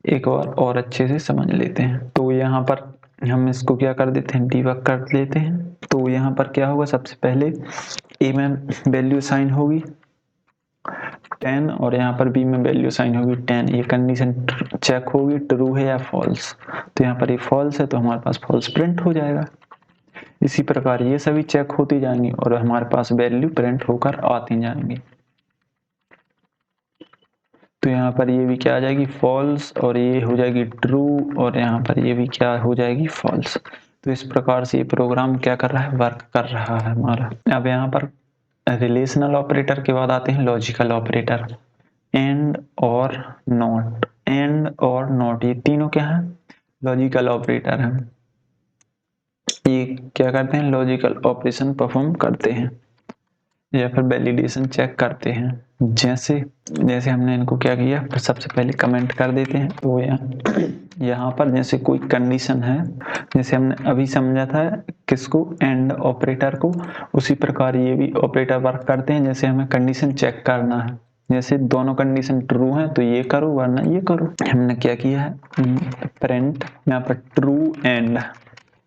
एक बार और अच्छे से समझ लेते हैं। तो यहाँ पर हम इसको क्या कर देते हैं, डिबग कर लेते हैं। तो यहाँ पर क्या होगा, सबसे पहले a में वैल्यू साइन होगी 10 और यहाँ पर b में वैल्यू साइन होगी 10। ये कंडीशन चेक होगी ट्रू है या फॉल्स, तो यहाँ पर ये फॉल्स है तो हमारे पास फॉल्स प्रिंट हो जाएगा। इसी प्रकार ये सभी चेक होती जाएंगी और हमारे पास वैल्यू प्रिंट होकर आती जाएंगी। तो यहाँ पर ये भी क्या आ जाएगी, फॉल्स, और ये हो जाएगी ट्रू, और यहाँ पर ये भी क्या हो जाएगी, फॉल्स। तो इस प्रकार से ये प्रोग्राम क्या कर रहा है, वर्क कर रहा है हमारा। अब यहाँ पर रिलेशनल ऑपरेटर के बाद आते हैं लॉजिकल ऑपरेटर, एंड और नॉट। एंड और नॉट ये तीनों क्या है, लॉजिकल ऑपरेटर हैं। ये क्या करते हैं, लॉजिकल ऑपरेशन परफॉर्म करते हैं या फिर वैलिडेशन चेक करते हैं। जैसे हमने इनको क्या किया, तो सबसे पहले कमेंट कर देते हैं। तो यहाँ पर जैसे कोई कंडीशन है, जैसे हमने अभी समझा था किसको, एंड ऑपरेटर को, उसी प्रकार ये भी ऑपरेटर वर्क करते हैं। जैसे हमें कंडीशन चेक करना है, जैसे दोनों कंडीशन ट्रू हैं तो ये करो वरना ये करो। हमने क्या किया है, प्रिंट यहाँ पर ट्रू एंड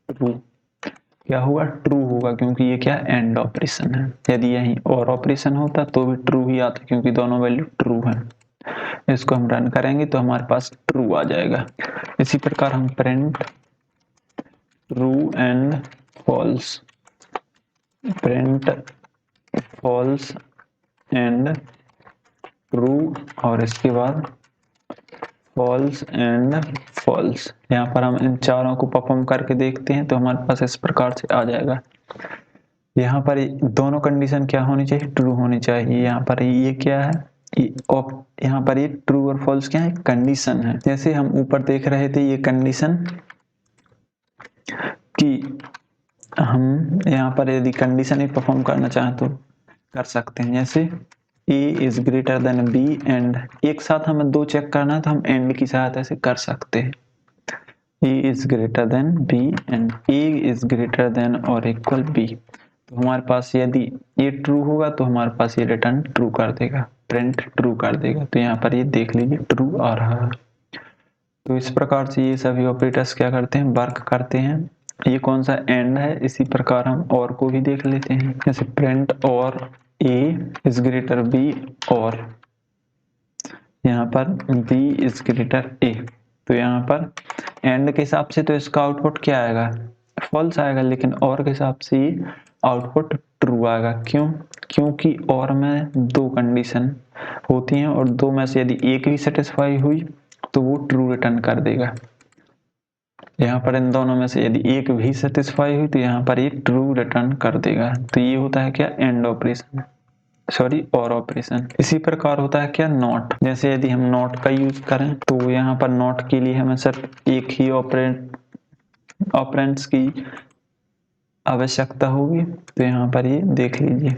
ट्रू, क्या होगा, ट्रू होगा, क्योंकि ये क्या एंड ऑपरेशन है। यदि यही और ऑपरेशन होता तो भी ट्रू ही आता, क्योंकि दोनों वैल्यू ट्रू है। इसको हम रन करेंगे तो हमारे पास ट्रू आ जाएगा। इसी प्रकार हम print true and false, print false and true, और इसके बाद फॉल्स एंड फॉल्स। यहाँ पर हम इन चारों को परफॉर्म करके देखते हैं तो हमारे पास इस प्रकार से आ जाएगा। यहाँ पर दोनों कंडीशन क्या होनी चाहिए, ट्रू होनी चाहिए। यहाँ पर ये क्या है, यहाँ पर ये ट्रू और फॉल्स क्या है, कंडीशन है। जैसे हम ऊपर देख रहे थे ये कंडीशन कि हम यहाँ पर यदि कंडीशन ही परफॉर्म करना चाहें तो कर सकते हैं। जैसे a is greater then b and एक साथ हमें दो चेक करना है तो हम एंड की सहायता से कर सकते हैं। a is greater then b and a is greater then और इक्वल b। तो हमारे पास यदि ये ट्रू होगा तो हमारे पास ये रिटर्न ट्रू कर देगा, प्रिंट ट्रू कर देगा। तो यहाँ पर ये देख लीजिए ट्रू आ रहा है। तो इस प्रकार से ये सभी ऑपरेटर्स क्या करते हैं, वर्क करते हैं। ये कौन सा एंड है, इसी प्रकार हम और को भी देख लेते हैं। जैसे प्रिंट और a इज ग्रेटर b, और यहाँ पर b इज ग्रेटर a। तो यहाँ पर एंड के हिसाब से तो इसका आउटपुट क्या आएगा, फॉल्स आएगा, लेकिन और के हिसाब से ये आउटपुट ट्रू आएगा। क्यों, क्योंकि और में दो कंडीशन होती हैं और दो में से यदि एक भी सेटिस्फाई हुई तो वो ट्रू रिटर्न कर देगा। यहाँ पर इन दोनों में से यदि एक भी सेटिस्फाई हुई तो यहाँ पर ये ट्रू रिटर्न कर देगा। तो ये होता है क्या, एंड ऑपरेशन, सॉरी और ऑपरेशन। इसी प्रकार होता है क्या, नॉट। जैसे यदि हम नॉट का यूज करें तो यहाँ पर नॉट के लिए हमें सिर्फ एक ही ऑपरेंड्स की आवश्यकता होगी। तो यहाँ पर ये देख लीजिए,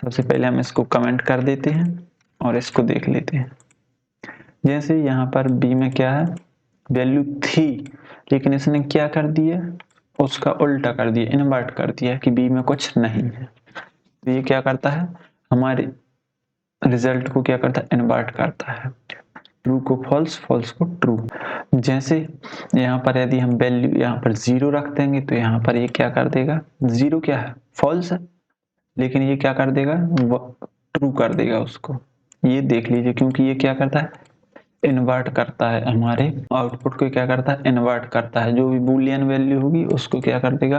सबसे पहले हम इसको कमेंट कर देते हैं और इसको देख लेते हैं। जैसे यहाँ पर b में क्या है, वैल्यू थी, लेकिन इसने क्या कर दिया, उसका उल्टा कर दिया, इन्वर्ट कर दिया कि b में कुछ नहीं है। तो ये क्या करता है, हमारे रिजल्ट को क्या करता है, इन्वर्ट करता है। ट्रू को फॉल्स, फॉल्स को ट्रू। जैसे यहाँ पर यदि हम वैल्यू यहाँ पर 0 रख देंगे तो यहाँ पर ये क्या कर देगा, 0 क्या है, फॉल्स है, लेकिन ये क्या कर देगा, ट्रू कर देगा उसको। ये देख लीजिए, क्योंकि ये क्या करता है, इन्वर्ट करता है, हमारे आउटपुट को क्या करता है, इन्वर्ट करता है। जो भी बूलियन वैल्यू होगी उसको क्या कर देगा,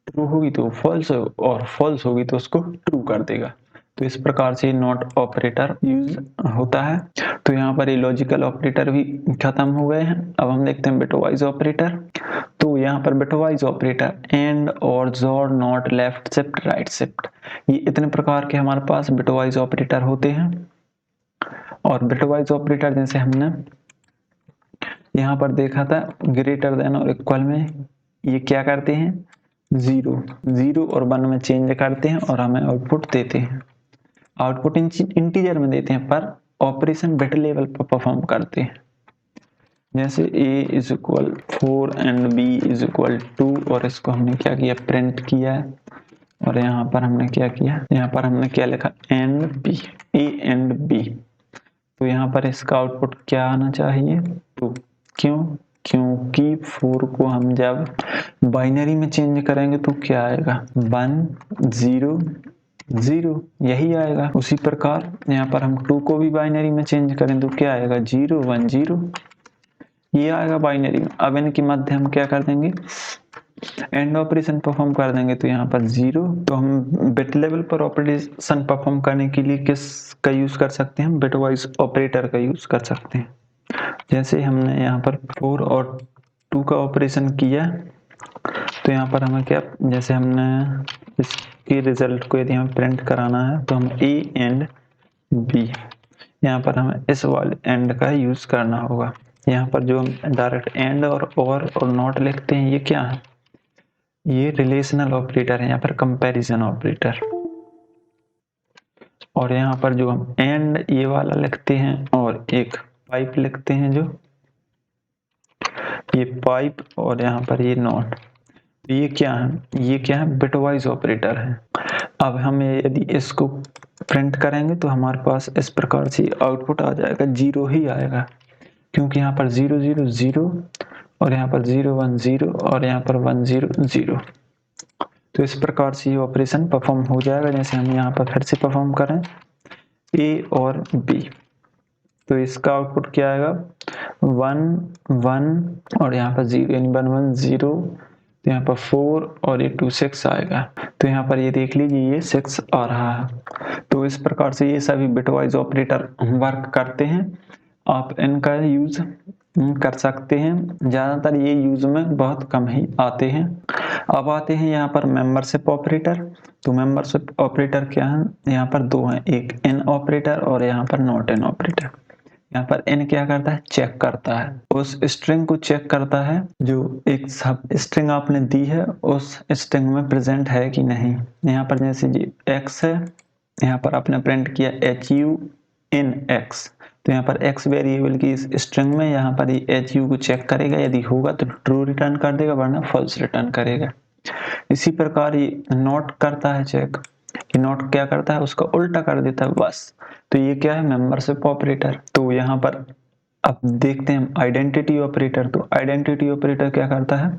ट्रू होगी तो फॉल्स, और फॉल्स होगी तो उसको ट्रू कर देगा। तो इस प्रकार से नॉट ऑपरेटर यूज होता है। तो यहाँ पर ये लॉजिकल ऑपरेटर भी खत्म हो गए हैं। अब हम देखते हैं बिटवाइज ऑपरेटर। तो यहाँ पर बिटवाइज ऑपरेटर एंड और जोर, not, left shift, right shift, ये इतने प्रकार के हमारे पास बिटवाइज ऑपरेटर होते हैं। और बिटवाइज ऑपरेटर जैसे हमने यहाँ पर देखा था, ग्रेटर देन और इक्वल में ये क्या करते हैं, 0 और 1 में चेंज करते हैं और हमें आउटपुट देते हैं। आउटपुट इंटीजर में देते हैं पर ऑपरेशन बिट लेवल पर परफॉर्म करते हैं। जैसे a is equal 4 and b is equal 2, और इसको हमने क्या किया, प्रिंट किया है। और यहाँ पर हमने क्या किया, यहाँ पर हमने क्या लिखा, and b, a and b। तो यहाँ पर इसका आउटपुट क्या आना चाहिए, 2। क्यों, क्योंकि 4 को हम जब बाइनरी में चेंज करेंगे तो क्या आएगा, 1 0 0, यही आएगा। उसी प्रकार यहाँ पर हम 2 को भी बाइनरी में चेंज करें तो क्या आएगा, 0 1 0, ये आएगा बाइनरी में। अब इनके मध्य हम क्या कर देंगे, एंड ऑपरेशन परफॉर्म कर देंगे। तो यहाँ पर 0, तो हम बिट लेवल पर ऑपरेशन परफॉर्म करने के लिए किस का यूज कर सकते हैं, बिटवाइज ऑपरेटर का यूज कर सकते हैं। जैसे हमने यहाँ पर 4 और 2 का ऑपरेशन किया, तो यहाँ पर हमें क्या, जैसे हमने इसके रिजल्ट को यदि हमें प्रिंट कराना है तो हम a एंड b, यहाँ पर हमें इस वाले एंड का यूज करना होगा। यहाँ पर जो हम डायरेक्ट एंड और नॉट लिखते हैं, ये क्या है, ये रिलेशनल ऑपरेटर है, यहाँ पर कंपैरिजन ऑपरेटर। और यहाँ पर जो हम एंड ये वाला लिखते हैं और एक पाइप लिखते हैं, जो ये पाइप, और यहाँ पर ये नॉट, ये क्या है, ये क्या है, बिटवाइज ऑपरेटर है। अब हम यदि इसको प्रिंट करेंगे तो हमारे पास इस प्रकार से आउटपुट आ जाएगा, 0 ही आएगा, क्योंकि यहाँ पर 0 0 0 और यहाँ पर 0 1 0 और यहाँ पर 1 0 0। तो इस प्रकार से ये ऑपरेशन परफॉर्म हो जाएगा। जैसे हम यहाँ पर फिर से परफॉर्म करें ए और बी, तो इसका आउटपुट क्या आएगा 1 1 और यहाँ पर 0 यानी 1 1 0, तो यहाँ पर 4 और ये 2 6 आएगा। तो यहाँ पर ये देख लीजिए ये 6 आ रहा है। तो इस प्रकार से ये सभी बिटवाइज ऑपरेटर वर्क करते हैं। आप इनका यूज कर सकते हैं, ज़्यादातर ये यूज में बहुत कम ही आते हैं। अब आते हैं यहाँ पर मेंबरशिप ऑपरेटर। तो मेंबरशिप ऑपरेटर क्या है, यहाँ पर दो हैं, एक इन ऑपरेटर और यहाँ पर नॉट इन ऑपरेटर। यहाँ पर इन क्या करता है, चेक करता है, उस स्ट्रिंग को चेक करता है जो एक सब स्ट्रिंग आपने दी है उस स्ट्रिंग में प्रेजेंट है कि नहीं। यहाँ पर जैसे जी x है, यहाँ पर आपने प्रिंट किया HU इन x, तो यहाँ पर x वेरिएबल की इस स्ट्रिंग में यहाँ पर ये HU को चेक करेगा, यदि होगा तो ट्रू रिटर्न कर देगा वरना फॉल्स रिटर्न करेगा। इसी प्रकार ये नॉट करता है चेक, कि नॉट क्या करता है उसका उल्टा कर देता है बस। तो ये क्या है, मेंबरशिप ऑपरेटर। तो यहाँ पर अब देखते हैं आइडेंटिटी ऑपरेटर। तो आइडेंटिटी ऑपरेटर क्या करता है,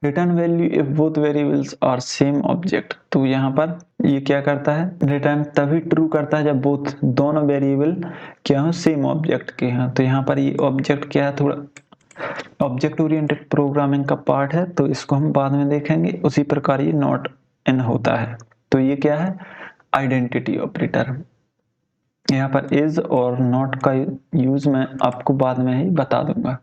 return value if both variables are same object. तो यहाँ पर ये क्या करता है, रिटर्न तभी ट्रू करता है जब बोथ दोनों वेरिएबल क्या हो, सेम ऑब्जेक्ट के हैं। तो यहाँ पर ये ऑब्जेक्ट क्या है, थोड़ा ऑब्जेक्ट ओरिएंटेड प्रोग्रामिंग का पार्ट है, तो इसको हम बाद में देखेंगे। उसी प्रकार ये नॉट इन होता है। तो ये क्या है, आइडेंटिटी ऑपरेटर। यहाँ पर इज और नॉट का यूज मैं आपको बाद में ही बता दूंगा।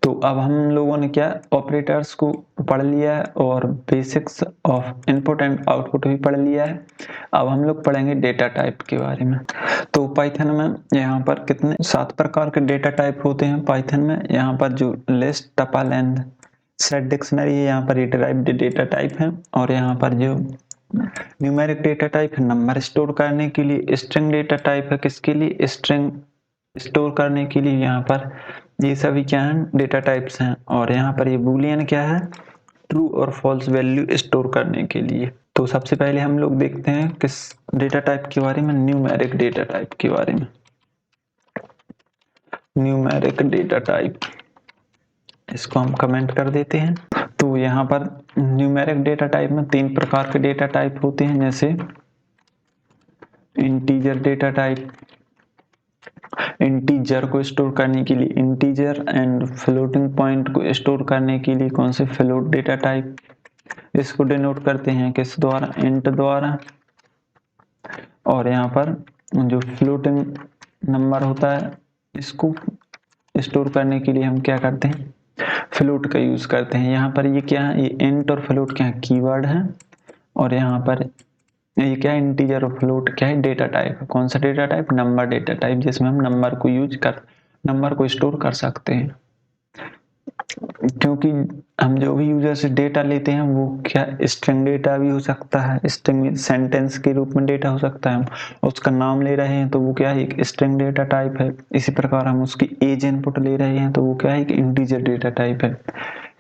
तो अब हम लोगों ने क्या ऑपरेटर्स को पढ़ लिया है और basics of input and output भी पढ़ लिया है। अब हम लोग पढ़ेंगे डेटा टाइप के बारे में। तो पाइथन में यहाँ पर कितने 7 प्रकार के डेटा टाइप होते हैं पाइथन में। यहाँ पर जो list, tuple and set dictionary है, यहाँ पर ये डिराइव्ड डेटा टाइप है। और यहाँ पर जो न्यूमेरिक डेटा टाइप है नंबर स्टोर करने के लिए, स्ट्रिंग डेटा टाइप है किसके लिए, स्ट्रिंग स्टोर करने के लिए। यहाँ पर ये सभी क्या हैं, डेटा टाइप्स हैं। और यहाँ पर ये बूलियन क्या है, ट्रू और फॉल्स वैल्यू स्टोर करने के लिए। तो सबसे पहले हम लोग देखते हैं किस डेटा टाइप के बारे में, न्यूमेरिक डेटा टाइप के बारे में। न्यूमेरिक डेटा टाइप, इसको हम कमेंट कर देते हैं। तो यहाँ पर न्यूमेरिक डेटा टाइप में 3 प्रकार के डेटा टाइप होते हैं, जैसे इंटीजर डेटा टाइप, इंटीजर को स्टोर करने के लिए इंटीजर, एंड फ्लोटिंग पॉइंट को स्टोर करने के लिए कौन से, फ्लोट डेटा टाइप। इसको डिनोट करते हैं किस द्वारा, इंट द्वारा। और यहाँ पर जो फ्लोटिंग नंबर होता है इसको स्टोर करने के लिए हम क्या करते हैं, फ्लोट का यूज करते हैं। यहाँ पर ये क्या है, ये इंट और फ्लोट क्या है, कीवर्ड है। और यहाँ पर ये क्या है, इंटीजर और फ्लोट क्या है, डेटा टाइप है। कौन सा data type, number data type, जिसमें हम नंबर को स्टोर कर सकते हैं। क्योंकि हम जो भी यूजर से डेटा लेते हैं वो क्या स्ट्रिंग डेटा भी हो सकता है, स्ट्रिंग सेंटेंस के रूप में डेटा हो सकता है। हम उसका नाम ले रहे हैं तो वो क्या है, एक स्ट्रिंग डेटा टाइप है। इसी प्रकार हम उसकी एज इनपुट ले रहे हैं तो वो क्या है, एक इंटीजर डेटा टाइप है।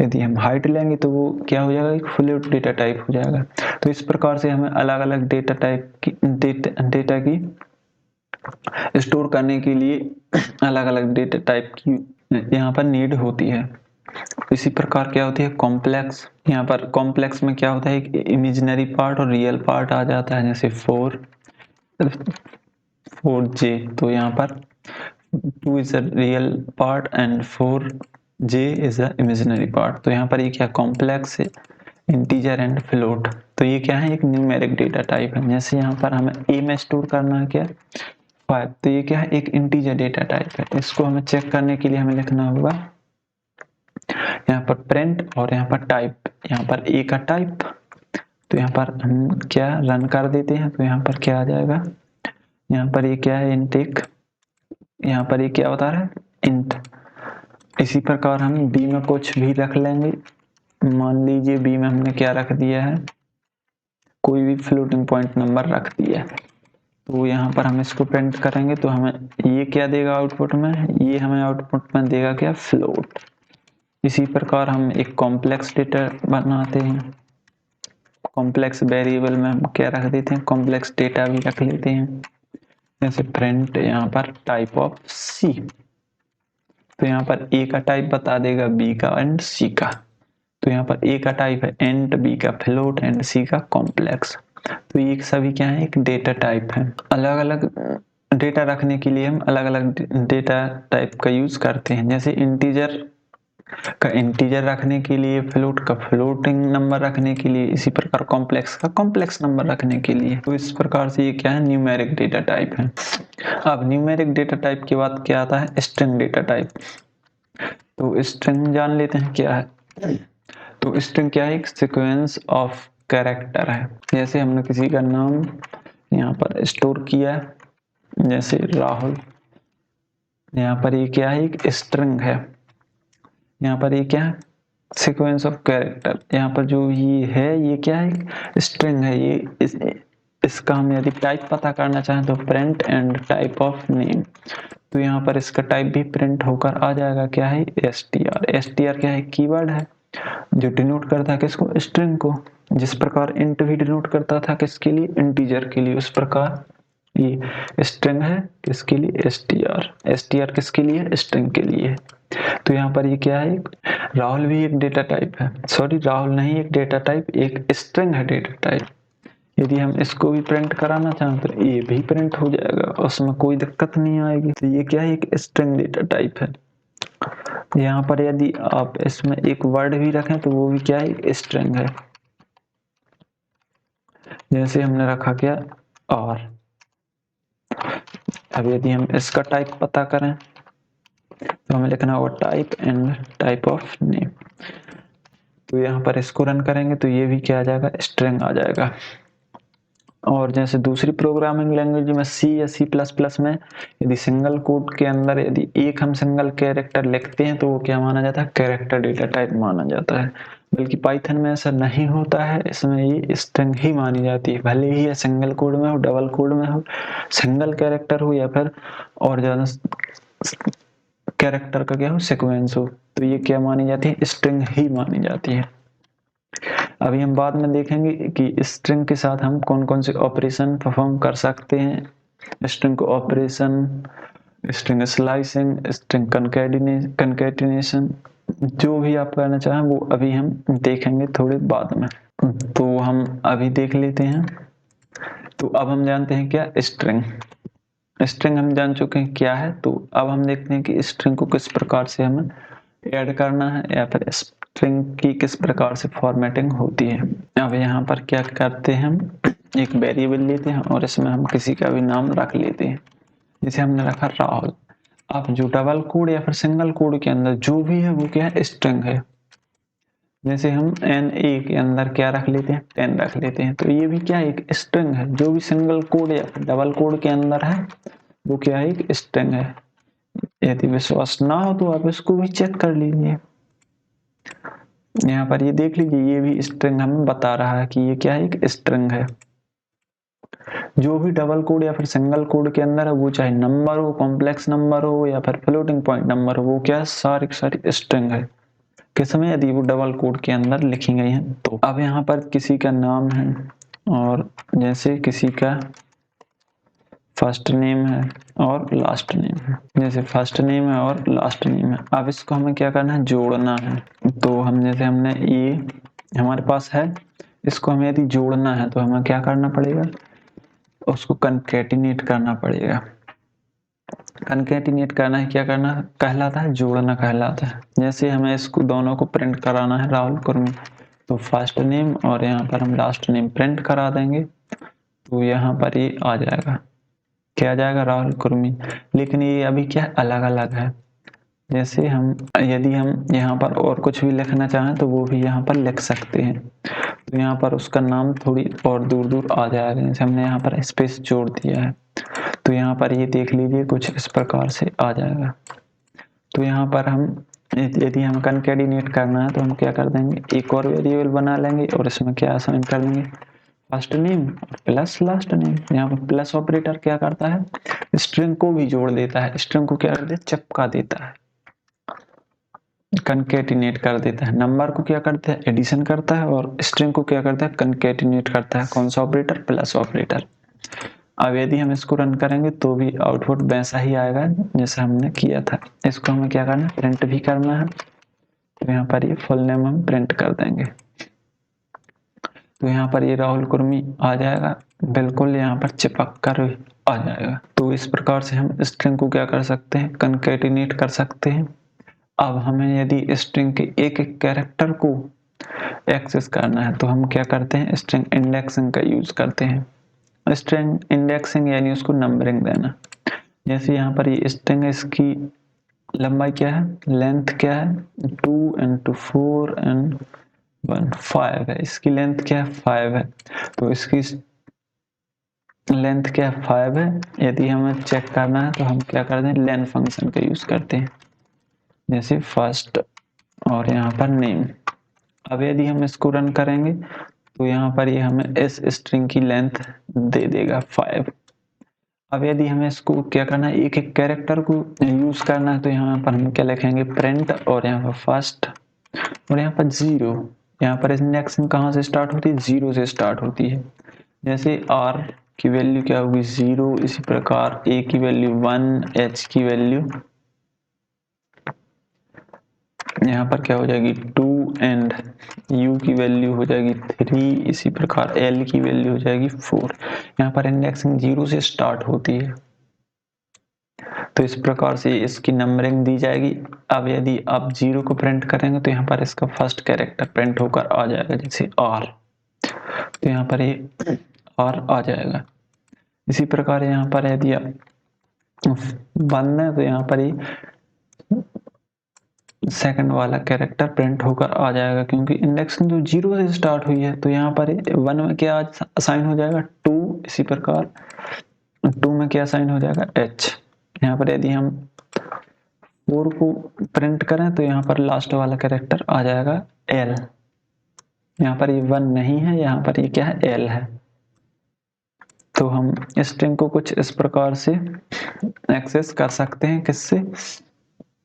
यदि हम हाइट लेंगे तो वो क्या हो जाएगा, एक फ्लोट डेटा टाइप हो जाएगा। तो इस प्रकार से हमें अलग अलग डेटा टाइप की डेटा की स्टोर करने के लिए अलग अलग डेटा टाइप की यहाँ पर नीड होती है। इसी प्रकार क्या होती है, कॉम्प्लेक्स। यहाँ पर कॉम्प्लेक्स में क्या होता है, एक इमेजिनरी पार्ट और रियल पार्ट आ जाता है। जैसे 4J, तो यहाँ पर 2 is a real part and 4J is a imaginary part. तो यहाँ पर ये क्या कॉम्प्लेक्स है, इंटीजर एंड फ्लोट। तो ये क्या है, एक न्यूमेरिक डेटा टाइप है। जैसे यहाँ पर हमें ए में स्टोर करना है क्या 5, तो ये क्या है, एक इंटीजर डेटा टाइप है। इसको हमें चेक करने के लिए हमें लिखना होगा यहाँ पर प्रिंट और यहाँ पर टाइप। यहाँ पर ए का टाइप, तो यहाँ पर हम क्या रन कर देते हैं तो यहाँ पर क्या आ जाएगा, यहाँ पर ये क्या है, इंटेक। यहाँ पर ये क्या बता रहा है, इंट। इसी प्रकार हम बी में कुछ भी रख लेंगे। मान लीजिए बी में हमने क्या रख दिया है, कोई भी फ्लोटिंग पॉइंट नंबर रख दिया है। तो यहाँ पर हम इसको प्रिंट करेंगे तो हमें ये क्या देगा आउटपुट में, ये हमें आउटपुट में देगा क्या, फ्लोट। इसी प्रकार हम एक कॉम्प्लेक्स डेटा बनाते हैं। कॉम्प्लेक्स वेरिएबल में हम क्या रख देते हैं, कॉम्प्लेक्स डेटा भी रख लेते हैं। जैसे प्रिंट यहाँ पर टाइप ऑफ सी, तो यहाँ पर ए का टाइप बता देगा, बी का एंड सी का। तो यहाँ पर ए का टाइप है इंट, बी का फ्लोट एंड सी का कॉम्प्लेक्स। तो ये सभी क्या है, एक डेटा टाइप है। अलग अलग डेटा रखने के लिए हम अलग अलग डेटा टाइप का यूज करते हैं। जैसे इंटीजर का इंटीजर रखने के लिए, फ्लोट का फ्लोटिंग नंबर रखने के लिए, इसी प्रकार कॉम्प्लेक्स का कॉम्प्लेक्स नंबर रखने के लिए। तो इस प्रकार से ये क्या है, न्यूमेरिक डेटा टाइप है। अब न्यूमेरिक डेटा टाइप के बाद क्या आता है, स्ट्रिंग डेटा टाइप। तो स्ट्रिंग जान लेते हैं क्या है। तो स्ट्रिंग क्या है, एक सीक्वेंस ऑफ कैरेक्टर है। जैसे हमने किसी का नाम यहाँ पर स्टोर किया, जैसे राहुल, यहाँ पर ये क्या है, एक स्ट्रिंग है। यहाँ पर ये क्या है, सीक्वेंस ऑफ कैरेक्टर। यहाँ पर जो ये है, ये क्या है, स्ट्रिंग है। ये इसका हम यदि टाइप पता करना चाहें तो print and type of name. तो यहाँ पर इसका टाइप भी प्रिंट होकर आ जाएगा, क्या है, str। str क्या है, कीवर्ड है जो डिनोट करता है किसको, स्ट्रिंग को। जिस प्रकार इंट भी डिनोट करता था किसके लिए, इंटीजर के लिए, उस प्रकार ये स्ट्रिंग है किसके लिए, str। str किसके लिए, स्ट्रिंग के लिए। तो यहाँ पर ये क्या है, राहुल भी एक डेटा टाइप है, सॉरी राहुल नहीं एक डेटा टाइप, एक स्ट्रिंग है डेटा टाइप। यदि हम इसको भी प्रिंट कराना चाहें तो ये भी प्रिंट हो जाएगा, उसमें कोई दिक्कत नहीं आएगी। तो ये क्या है, एक स्ट्रिंग डेटा टाइप है। यहाँ पर यदि आप इसमें एक वर्ड भी रखें तो वो भी क्या है, स्ट्रिंग है। जैसे हमने रखा क्या, और अब यदि हम इसका टाइप पता करें तो हमें लिखना होगा type and type of name. तो यहाँ पर इसको रन करेंगे तो ये भी क्या आ जाएगा, स्ट्रिंग आ जाएगा। और जैसे दूसरी प्रोग्रामिंग लैंग्वेज में सी या सी प्लस प्लस में यदि सिंगल कोड के अंदर यदि एक हम सिंगल कैरेक्टर लिखते हैं तो वो क्या माना जाता है, कैरेक्टर डेटा टाइप माना जाता है। बल्कि पाइथन में ऐसा नहीं होता है, इसमें ये स्ट्रिंग ही मानी जाती है। भले ही सिंगल कोड में हो, डबल कोड में हो, सिंगल कैरेक्टर हो या फिर और ज्यादा कैरेक्टर का क्या हो, सीक्वेंस हो, तो ये क्या मानी जाती है, स्ट्रिंग ही मानी जाती है। अभी हम बाद में देखेंगे कि स्ट्रिंग के साथ हम कौन कौन से ऑपरेशन परफॉर्म कर सकते हैं। स्ट्रिंग को operation, string slicing, string concatenation, जो भी आप करना चाहें वो अभी हम देखेंगे थोड़े बाद में। तो हम अभी देख लेते हैं। तो अब हम जानते हैं क्या, स्ट्रिंग। स्ट्रिंग हम जान चुके हैं क्या है। तो अब हम देखते हैं कि स्ट्रिंग को किस प्रकार से हमें ऐड करना है या फिर स्ट्रिंग की किस प्रकार से फॉर्मेटिंग होती है। अब यहाँ पर क्या करते हैं, हम एक वेरिएबल लेते हैं और इसमें हम किसी का भी नाम रख लेते हैं। जैसे हमने रखा राहुल। अब जो डबल कोड या फिर सिंगल कोड के अंदर जो भी है वो क्या है, स्ट्रिंग है। जैसे हम NA के अंदर क्या रख लेते हैं, 10 रख लेते हैं, तो ये भी क्या है, एक स्ट्रिंग है। जो भी सिंगल कोड या फिर डबल कोड के अंदर है वो क्या है, एक स्ट्रिंग है। यदि विश्वास ना हो तो आप इसको भी चेक कर लीजिए। यहाँ पर ये देख लीजिए, ये भी स्ट्रिंग हमें बता रहा है कि ये क्या है, एक स्ट्रिंग है। जो भी डबल कोड या फिर सिंगल कोड के अंदर है वो चाहे नंबर हो, कॉम्प्लेक्स नंबर हो या फिर फ्लोटिंग पॉइंट नंबर हो, वो क्या है, सारी सारी स्ट्रिंग है। किसमें, यदि वो डबल कोड के अंदर लिखी गई है तो। अब यहाँ पर किसी का नाम है और जैसे किसी का फर्स्ट नेम है और लास्ट नेम है, जैसे फर्स्ट नेम है और लास्ट नेम है। अब इसको हमें क्या करना है, जोड़ना है। तो हम जैसे हमने ये हमारे पास है, इसको हमें यदि जोड़ना है तो हमें क्या करना पड़ेगा, उसको कंकैटिनेट करना पड़ेगा। कंकैटिनेट करना है, क्या करना कहलाता है, जोड़ना कहलाता है। जैसे हमें इसको दोनों को प्रिंट कराना है, राहुल कुर्मी, तो फर्स्ट नेम और यहाँ पर हम लास्ट नेम प्रिंट करा देंगे तो यहाँ पर ये आ जाएगा, क्या आ जाएगा, राहुल कुर्मी। लेकिन ये अभी क्या अलग अलग है। जैसे हम यदि हम यहाँ पर और कुछ भी लिखना चाहें तो वो भी यहाँ पर लिख सकते हैं। तो यहाँ पर उसका नाम थोड़ी और दूर दूर आ जाएगा। जैसे हमने यहाँ पर स्पेस जोड़ दिया है तो यहाँ पर ये देख लीजिए कुछ इस प्रकार से आ जाएगा। तो यहाँ पर हम यदि हम कंकैटिनेट करना है तो हम क्या कर देंगे, एक और वेरिएबल बना लेंगे और इसमें क्या असाइन कर देंगे, फर्स्ट नेम और प्लस लास्ट नेम। यहाँ पर प्लस ऑपरेटर क्या करता है, स्ट्रिंग को भी जोड़ देता है, स्ट्रिंग को क्या कर देता है, चिपका देता है, कंकैटिनेट कर देता है। नंबर को क्या करता है, एडिशन करता है और स्ट्रिंग को क्या करता है, कंकैटिनेट करता है। कौन सा ऑपरेटर, प्लस ऑपरेटर। अब यदि हम इसको रन करेंगे तो भी आउटपुट वैसा ही आएगा जैसा हमने किया था। इसको हमें क्या करना है, प्रिंट भी करना है तो यहाँ पर ये फुल नेम हम प्रिंट कर देंगे। तो यहाँ पर ये राहुल कुर्मी आ जाएगा, बिल्कुल यहाँ पर चिपक कर आ जाएगा। तो इस प्रकार से हम स्ट्रिंग को क्या कर सकते हैं, कंकैटिनेट कर सकते हैं। अब हमें यदि स्ट्रिंग के एक एक कैरेक्टर को एक्सेस करना है तो हम क्या करते हैं, स्ट्रिंग इंडेक्सिंग का यूज करते हैं। स्ट्रिंग इंडेक्सिंग यानी उसको नंबरिंग देना। जैसे यहाँ पर ये स्ट्रिंग है, इसकी लंबाई क्या है, लेंथ क्या है, 2 into 4 and 1 5 है। इसकी लेंथ क्या है, 5 है। तो इसकी लेंथ क्या है, 5 है। यदि हमें चेक करना है तो हम क्या करते हैं, लेन फंक्शन का यूज करते हैं, जैसे फर्स्ट और यहाँ पर नेम। अब यदि हम इसको रन करेंगे तो यहाँ पर ये हमें इस स्ट्रिंग की लेंथ दे देगा 5। अब यदि हमें इसको क्या करना है, एक एक कैरेक्टर को यूज करना है तो यहाँ पर हम क्या लिखेंगे, प्रिंट और यहाँ पर फर्स्ट और यहाँ पर 0। यहाँ पर इंडेक्सिंग कहाँ से स्टार्ट होती है, 0 से स्टार्ट होती है। जैसे r की वैल्यू क्या होगी, 0, इसी प्रकार a की वैल्यू 1, h की वैल्यू यहाँ पर क्या हो जाएगी 2 एंड u की वैल्यू हो जाएगी 3, इसी प्रकार l की वैल्यू हो जाएगी 4। यहाँ पर इंडेक्सिंग 0 से स्टार्ट होती है। तो इस प्रकार से इसकी नंबरिंग दी जाएगी। अब यदि आप 0 को प्रिंट करेंगे तो यहाँ पर इसका फर्स्ट कैरेक्टर प्रिंट होकर आ जाएगा, जैसे r। तो यहाँ पर ये r आ जाएगा। इसी प्रकार यहाँ पर यदि आप बंद है तो यहाँ पर ही सेकंड वाला कैरेक्टर प्रिंट होकर आ जाएगा, क्योंकि इंडेक्सिंग जो 0 से स्टार्ट हुई है। तो यहाँ पर 1 में क्या असाइन हो जाएगा, 2, इसी प्रकार 2 में क्या असाइन हो जाएगा, h। यहाँ पर यदि हम 4 को प्रिंट करें तो यहाँ पर लास्ट वाला कैरेक्टर आ जाएगा l। यहाँ पर ये 1 नहीं है, यहाँ पर ये क्या है, l है। तो हम स्ट्रिंग को कुछ इस प्रकार से एक्सेस कर सकते हैं, किससे,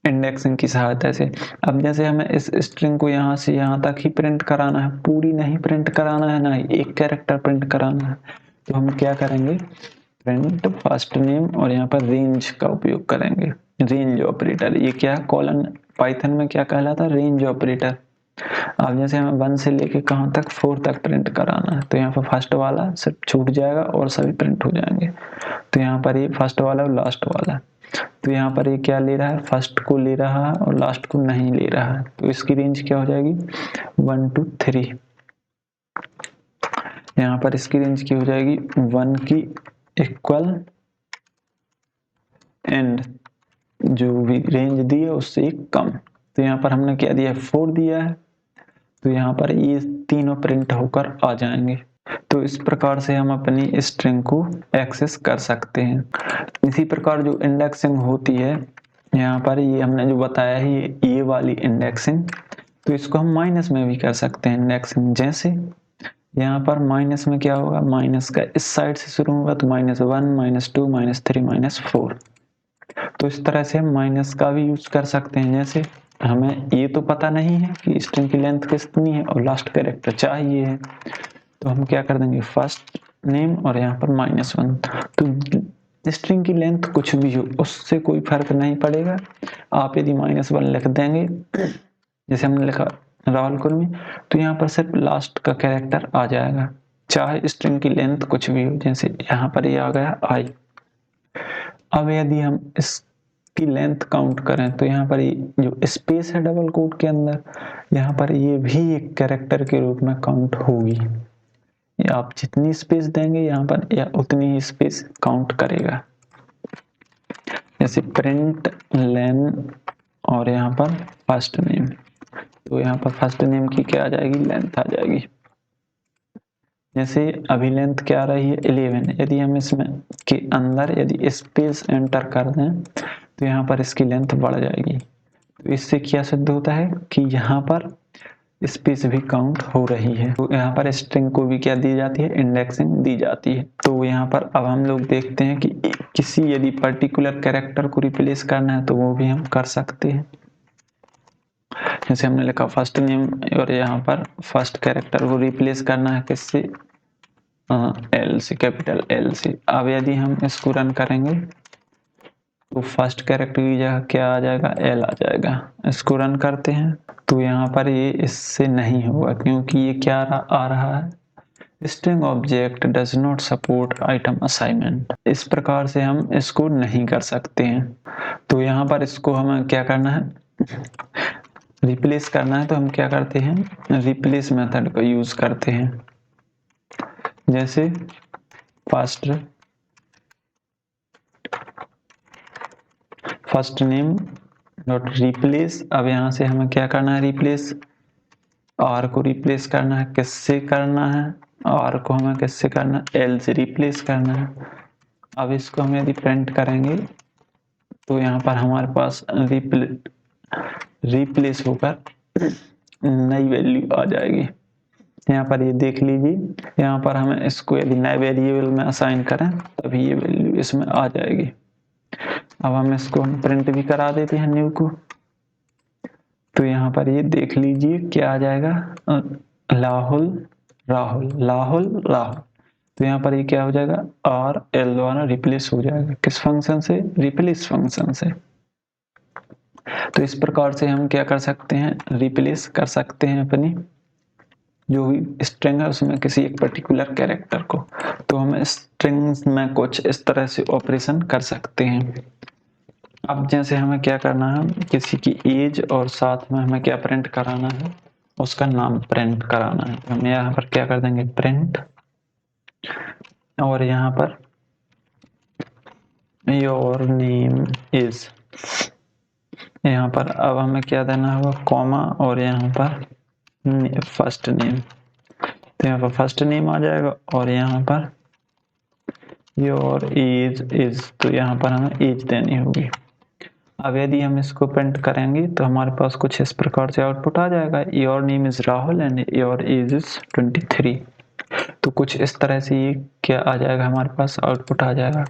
इंडेक्सिंग की सहायता से। अब जैसे हमें इस स्ट्रिंग को यहाँ से यहाँ तक ही प्रिंट कराना है, पूरी नहीं प्रिंट कराना है, ना ही एक कैरेक्टर प्रिंट कराना है, तो हम क्या करेंगे, प्रिंट फर्स्ट नेम और यहाँ पर रेंज का उपयोग करेंगे, रेंज ऑपरेटर। ये क्या है, कॉलन पाइथन में क्या कहलाता है, रेंज ऑपरेटर। अब जैसे हमें 1 से लेके कहाँ तक, 4 तक प्रिंट कराना है, तो यहाँ पर फर्स्ट वाला सिर्फ छूट जाएगा और सभी प्रिंट हो जाएंगे। तो यहाँ पर ये फर्स्ट वाला और लास्ट वाला, तो यहाँ पर ये क्या ले रहा है, फर्स्ट को ले रहा है और लास्ट को नहीं ले रहा है। तो इसकी रेंज क्या हो जाएगी, 1 to 3। यहाँ पर इसकी रेंज की हो जाएगी 1 की इक्वल एंड जो भी रेंज दी है उससे कम। तो यहाँ पर हमने क्या दिया है, 4 दिया है। तो यहाँ पर ये तीनों प्रिंट होकर आ जाएंगे। तो इस प्रकार से हम अपनी स्ट्रिंग को एक्सेस कर सकते हैं। इसी प्रकार जो इंडेक्सिंग होती है, यहाँ पर ये हमने जो बताया है, ये वाली इंडेक्सिंग, तो इसको हम माइनस में भी कर सकते हैं इंडेक्सिंग। जैसे यहाँ पर माइनस में क्या होगा, माइनस का इस साइड से शुरू होगा तो -1, -2, -3, -4। तो इस तरह से हम माइनस का भी यूज कर सकते हैं। जैसे हमें ये तो पता नहीं है कि स्ट्रिंग की लेंथ कितनी है और लास्ट कैरेक्टर चाहिए है, तो हम क्या कर देंगे, फर्स्ट नेम और यहाँ पर -1। तो स्ट्रिंग की लेंथ कुछ भी हो उससे कोई फर्क नहीं पड़ेगा। आप यदि -1 लिख देंगे, जैसे हमने लिखा राहुल कुर्मी, तो यहाँ पर सिर्फ लास्ट का कैरेक्टर आ जाएगा, चाहे स्ट्रिंग की लेंथ कुछ भी हो। जैसे यहाँ पर ये आ गया I। अब यदि हम इसकी लेंथ काउंट करें तो यहाँ पर ये जो स्पेस है डबल कोट के अंदर, यहाँ पर ये भी एक कैरेक्टर के रूप में काउंट होगी। आप जितनी स्पेस देंगे यहाँ पर, या उतनी ही स्पेस काउंट करेगा। जैसे प्रिंट लेन और यहाँ पर फर्स्ट नेम, तो यहाँ पर फर्स्ट नेम की क्या आ जाएगी, लेंथ आ जाएगी। जैसे अभी लेंथ क्या आ रही है, 11। यदि हम इसमें के अंदर यदि स्पेस एंटर कर दें तो यहाँ पर इसकी लेंथ बढ़ जाएगी। तो इससे क्या सिद्ध होता है कि यहाँ पर स्पेस भी काउंट हो रही है। तो यहाँ पर स्ट्रिंग को भी क्या दी जाती है, इंडेक्सिंग दी जाती है। तो यहाँ पर अब हम लोग देखते हैं कि किसी यदि पर्टिकुलर कैरेक्टर को रिप्लेस करना है तो वो भी हम कर सकते हैं। जैसे हमने लिखा फर्स्ट नेम और यहाँ पर फर्स्ट कैरेक्टर को रिप्लेस करना है किससे, एल से, कैपिटल एल से। अब यदि हम इसको रन करेंगे तो फर्स्ट कैरेक्टर की जगह क्या आ जाएगा, एल आ जाएगा। इसको रन करते हैं तो यहाँ पर ये इससे नहीं होगा क्योंकि ये क्या आ रहा है, string object does not support item assignment. इस प्रकार से हम इसको नहीं कर सकते हैं। तो यहाँ पर इसको हमें क्या करना है, रिप्लेस करना है। तो हम क्या करते हैं, रिप्लेस मेथड का यूज करते हैं। जैसे फर्स्ट नेम डॉट रिप्लेस। अब यहाँ से हमें क्या करना है, रिप्लेस आर को रिप्लेस करना है। किससे करना है, आर को हमें किससे करना है, एल से रिप्लेस करना है। अब इसको हम यदि प्रिंट करेंगे तो यहाँ पर हमारे पास रिप्लेस होकर नई वैल्यू आ जाएगी। यहाँ पर ये देख लीजिए, यहाँ पर हमें इसको यदि नए वेरिएबल में असाइन करें तभी ये वैल्यू इसमें आ जाएगी। अब हम इसको प्रिंट भी करा देते हैं न्यू को। तो यहाँ पर ये देख लीजिए क्या आ जाएगा, राहुल राहुल राहुल राहुल। तो यहाँ पर ये क्या हो जाएगा, आर एल द्वारा रिप्लेस हो जाएगा। किस फंक्शन से, रिप्लेस फंक्शन से। तो इस प्रकार से हम क्या कर सकते हैं, रिप्लेस कर सकते हैं अपनी जो भी स्ट्रिंग है उसमें किसी एक पर्टिकुलर कैरेक्टर को। तो हम स्ट्रिंग्स में कुछ इस तरह से ऑपरेशन कर सकते हैं। अब जैसे हमें क्या करना है, किसी की एज और साथ में हमें क्या प्रिंट कराना है, उसका नाम प्रिंट कराना है। हम यहाँ पर क्या कर देंगे, प्रिंट, और यहाँ पर योर नेम इज, यहाँ पर अब हमें क्या देना होगा, कॉमा, और यहाँ पर फर्स्ट नेम। तो यहाँ पर फर्स्ट नेम आ जाएगा और यहाँ पर योर एज इज, तो यहाँ पर हमें एज देनी होगी। अब यदि हम इसको प्रिंट करेंगे तो हमारे पास कुछ इस प्रकार से आउटपुट आ जाएगा, your name is Rahul and your age is 23। तो कुछ इस तरह से ये क्या आ जाएगा, हमारे पास आउटपुट आ जाएगा।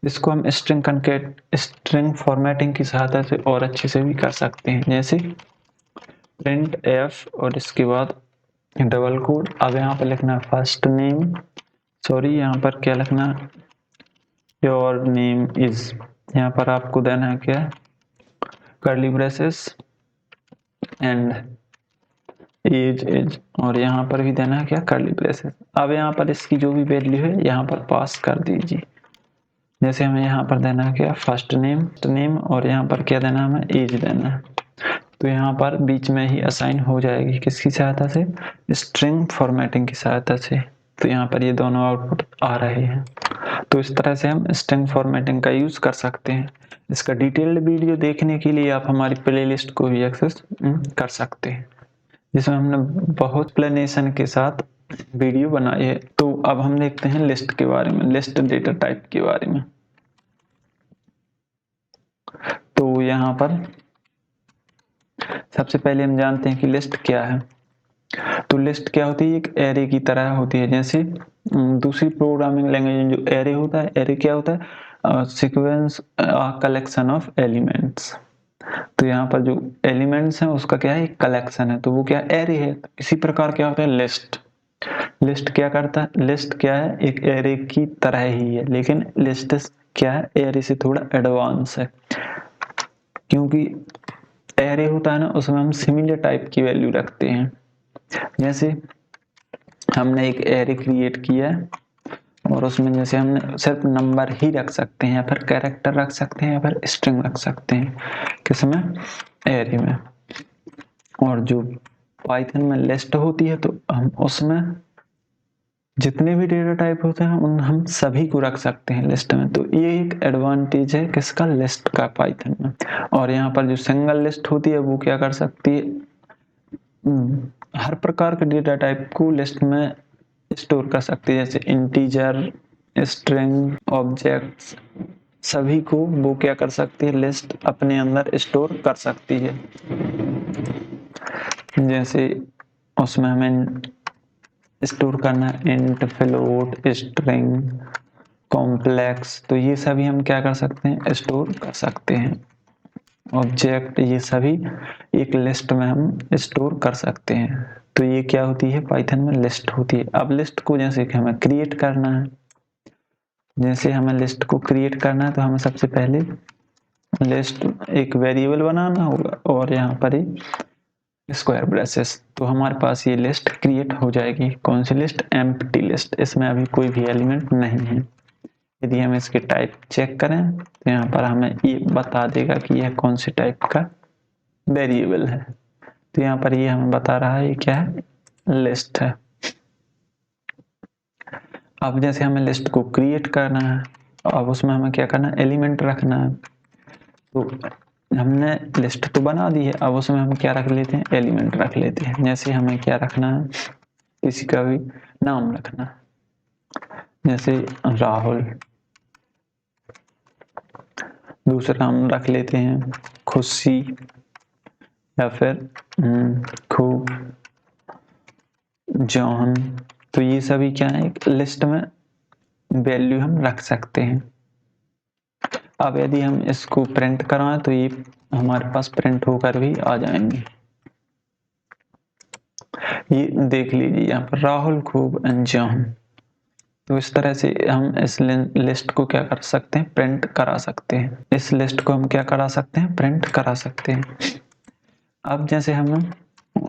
इसको हम स्ट्रिंग फॉर्मेटिंग की सहायता से और अच्छे से भी कर सकते हैं। जैसे प्रिंट एफ और इसके बाद डबल कोड। अब यहाँ पर लिखना है फर्स्ट नेम, सॉरी यहाँ पर क्या लिखना है, योर नेम इज, यहाँ पर आपको देना है क्या, curly braces and edge edge, और यहाँ पर भी देना है क्या, कर्ली ब्रेसेस। अब यहाँ पर इसकी जो भी वैल्यू है यहाँ पर पास कर दीजिए। जैसे हमें यहाँ पर देना है क्या, फर्स्ट नेम, और यहाँ पर क्या देना है, हमें एज देना है। तो यहाँ पर बीच में ही असाइन हो जाएगी, किसकी सहायता से, स्ट्रिंग फॉर्मेटिंग की सहायता से। तो यहाँ पर ये दोनों आउटपुट आ रहे हैं। तो इस तरह से हम स्ट्रिंग फॉर्मेटिंग का यूज कर सकते हैं। इसका डिटेल्ड वीडियो देखने के लिए आप हमारी प्लेलिस्ट को भी एक्सेस कर सकते हैं, जिसमें हमने बहुत एक्सप्लेनेशन के साथ वीडियो बनाई है। तो अब हम देखते हैं लिस्ट के बारे में, लिस्ट डेटा टाइप के बारे में। तो यहाँ पर सबसे पहले हम जानते हैं कि लिस्ट क्या है। तो लिस्ट क्या होती है, एक एरे की तरह होती है। जैसे दूसरी प्रोग्रामिंग लैंग्वेज में जो एरे होता है, एरे क्या होता है, सीक्वेंस कलेक्शन ऑफ एलिमेंट्स। तो यहाँ पर जो एलिमेंट्स हैं उसका क्या है, एक कलेक्शन है, तो वो क्या एरे है। तो इसी प्रकार क्या होता है लिस्ट, लिस्ट क्या करता है, लिस्ट क्या है, एक एरे की तरह ही है, लेकिन लिस्ट क्या है, एरे से थोड़ा एडवांस है। क्योंकि एरे होता है ना, उसमें हम सिमिलर टाइप की वैल्यू रखते हैं। जैसे हमने एक एरे क्रिएट किया है और उसमें जैसे हमने सिर्फ नंबर ही रख सकते हैं, या फिर कैरेक्टर रख सकते हैं, या फिर स्ट्रिंग रख सकते हैं, किसमें, एरे में। और जो पाइथन में लिस्ट होती है तो हम उसमें जितने भी डेटा टाइप होते हैं उन हम सभी को रख सकते हैं लिस्ट में। तो ये एक एडवांटेज है किसका, लिस्ट का, पाइथन में। और यहाँ पर जो सिंगल लिस्ट होती है वो क्या कर सकती है, हर प्रकार के डेटा टाइप को लिस्ट में स्टोर कर सकती है। जैसे इंटीजर, स्ट्रिंग, ऑब्जेक्ट्स, सभी को वो क्या कर सकती है, लिस्ट अपने अंदर स्टोर कर सकती है। जैसे उसमें हमें स्टोर करना है इंट, फ्लोट, स्ट्रिंग, कॉम्प्लेक्स, तो ये सभी हम क्या कर सकते हैं, स्टोर कर सकते हैं। ऑब्जेक्ट, ये सभी एक लिस्ट में हम स्टोर कर सकते हैं। तो ये क्या होती है, पाइथन में लिस्ट होती है। अब लिस्ट को जैसे कि हमें क्रिएट करना है, जैसे हमें लिस्ट को क्रिएट करना है तो हमें सबसे पहले लिस्ट एक वेरिएबल बनाना होगा और यहाँ पर ही स्क्वायर ब्रेसेस, तो हमारे पास ये लिस्ट क्रिएट हो जाएगी। कौन सी लिस्ट? एम्प्टी लिस्ट, इसमें अभी कोई भी एलिमेंट नहीं है। यदि हम इसके टाइप चेक करें तो यहाँ पर हमें ये बता देगा कि यह कौन सी टाइप का वेरिएबल है। तो यहाँ पर ये हमें बता रहा है ये क्या है? लिस्ट है। अब जैसे हमें लिस्ट को क्रिएट करना है, अब उसमें हमें क्या करना है? एलिमेंट रखना है। तो हमने लिस्ट तो बना दी है, अब उसमें हम क्या रख लेते हैं? एलिमेंट रख लेते हैं। जैसे हमें क्या रखना है? किसी का भी नाम रखना है, जैसे राहुल। दूसरा हम रख लेते हैं खुशी, या फिर खूब, जॉन। तो ये सभी क्या है? एक लिस्ट में वैल्यू हम रख सकते हैं। अब यदि हम इसको प्रिंट कराएं तो ये हमारे पास प्रिंट होकर भी आ जाएंगे। ये देख लीजिए यहाँ पर राहुल, खूब एंड जॉन। तो इस तरह से हम इस लिस्ट को क्या कर सकते हैं? प्रिंट करा सकते हैं। इस लिस्ट को हम क्या करा सकते हैं? प्रिंट करा सकते हैं। अब जैसे हमें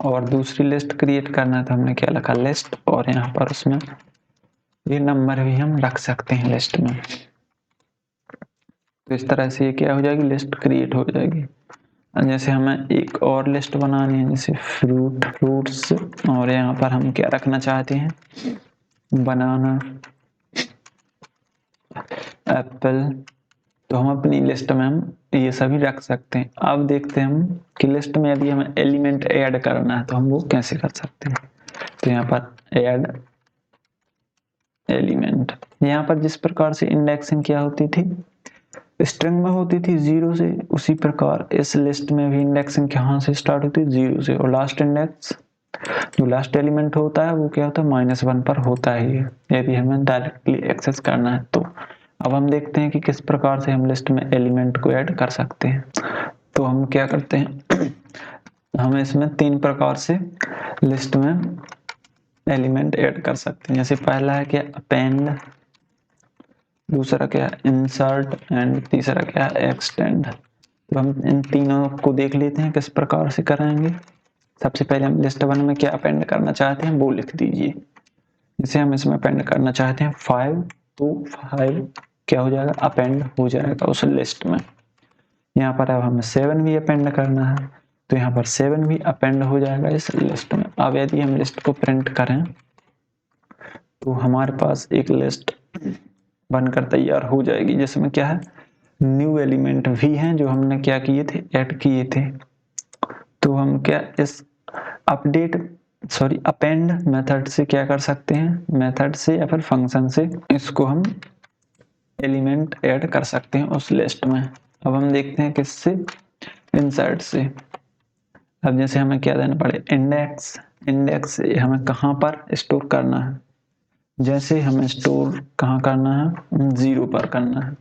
और दूसरी लिस्ट क्रिएट करना है तो हमने क्या लिखा? लिस्ट, और यहाँ पर उसमें ये नंबर भी हम रख सकते हैं लिस्ट में। तो इस तरह से ये क्या हो जाएगी? लिस्ट क्रिएट हो जाएगी। जैसे हमें एक और लिस्ट बनानी है, जैसे फ्रूट्स, और यहाँ पर हम क्या रखना चाहते हैं? बनाना, एप्पल। तो हम अपनी लिस्ट में हम ये सभी रख सकते हैं। अब देखते हैं हम कि लिस्ट में यदि हमें एलिमेंट ऐड करना है तो हम वो कैसे कर सकते हैं। तो यहाँ पर ऐड एलिमेंट, यहाँ पर जिस प्रकार से इंडेक्सिंग क्या होती थी? स्ट्रिंग में होती थी 0 से, उसी प्रकार इस लिस्ट में भी इंडेक्सिंग कहाँ से स्टार्ट होती है? 0 से। और लास्ट इंडेक्स, जो लास्ट एलिमेंट होता है वो क्या होता है? -1 पर होता है, यदि हमें डायरेक्टली एक्सेस करना है तो। अब हम देखते हैं कि किस प्रकार से हम लिस्ट में एलिमेंट को ऐड कर सकते हैं। तो हम क्या करते हैं? हम इसमें 3 प्रकार से लिस्ट में एलिमेंट ऐड कर सकते हैं। जैसे पहला है क्या? अपेंड, दूसरा क्या है? इंसर्ट, एंड तीसरा क्या है? एक्सटेंड। तो हम इन तीनों को देख लेते हैं किस प्रकार से कराएंगे। सबसे पहले हम लिस्ट 1 में क्या अपेंड करना चाहते हैं वो लिख दीजिए। जैसे हम इसमें अपेंड करना चाहते हैं 5, तो 5 क्या हो जाएगा? अपेंड हो जाएगा उस लिस्ट में। यहाँ पर अब हमें 7 भी अपेंड करना है, तो यहाँ पर 7 भी अपेंड हो जाएगा इस लिस्ट में। अब यदि हम लिस्ट को प्रिंट करें तो हमारे पास एक लिस्ट बनकर तैयार हो जाएगी, जिसमें क्या है? न्यू एलिमेंट भी हैं जो हमने क्या किए थे? ऐड किए थे। तो हम क्या इस अपेंड मेथड से क्या कर सकते हैं? मेथड से या फिर फंक्शन से इसको हम एलिमेंट ऐड कर सकते हैं उस लिस्ट में। अब हम देखते हैं किससे? इंसर्ट से। अब जैसे हमें क्या देना पड़े? इंडेक्स। इंडेक्स हमें कहाँ पर स्टोर करना है? जैसे हमें स्टोर कहाँ करना है? 0 पर करना है।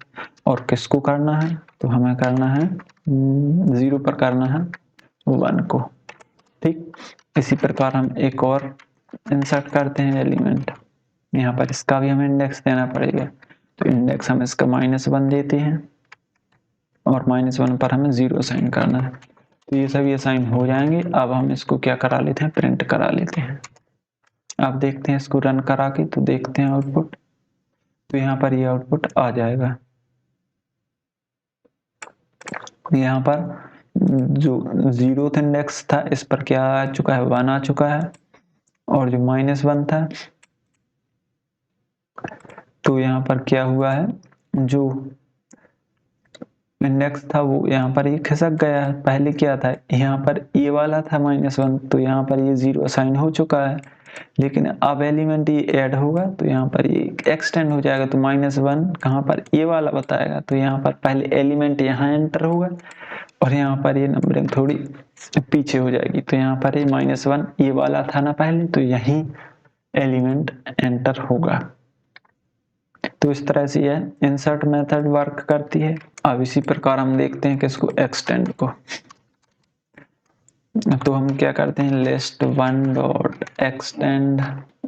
और किसको करना है? तो हमें करना है 0 पर करना है 1 को। ठीक, इसी प्रकार हम एक और इंसर्ट करते हैं एलिमेंट। यहाँ पर इसका भी हमें इंडेक्स देना पड़ेगा। तो इंडेक्स हम इसका -1 देते हैं, और -1 पर हमें 0 असाइन करना है। तो ये सभी असाइन हो जाएंगे। अब हम इसको क्या करा लेते हैं? प्रिंट करा लेते हैं। अब देखते हैं इसको रन करा के, तो देखते हैं आउटपुट। तो यहाँ पर ये आउटपुट आ जाएगा। यहाँ पर जो 0th इंडेक्स था इस पर क्या आ चुका है? 1 आ चुका है। और जो -1 था, तो यहाँ पर क्या हुआ है? जो इंडेक्स था वो यहाँ पर ये खिसक गया है। पहले क्या था? यहाँ पर ये वाला था -1, तो यहाँ पर ये 0 असाइन हो चुका है। लेकिन अब एलिमेंट ये ऐड होगा तो यहाँ पर ये एक्सटेंड हो जाएगा। तो -1 कहाँ पर? ये वाला बताएगा। तो यहाँ पर पहले एलिमेंट यहाँ एंटर होगा, और यहाँ पर ये नंबरिंग थोड़ी पीछे हो जाएगी। तो यहाँ पर ये -1 ये वाला था ना पहले, तो यही एलिमेंट एंटर होगा। तो इस तरह से यह इंसर्ट मेथड वर्क करती है। अब इसी प्रकार हम देखते हैं कि इसको एक्सटेंड को। तो हम क्या करते हैं? List 1 dot extend.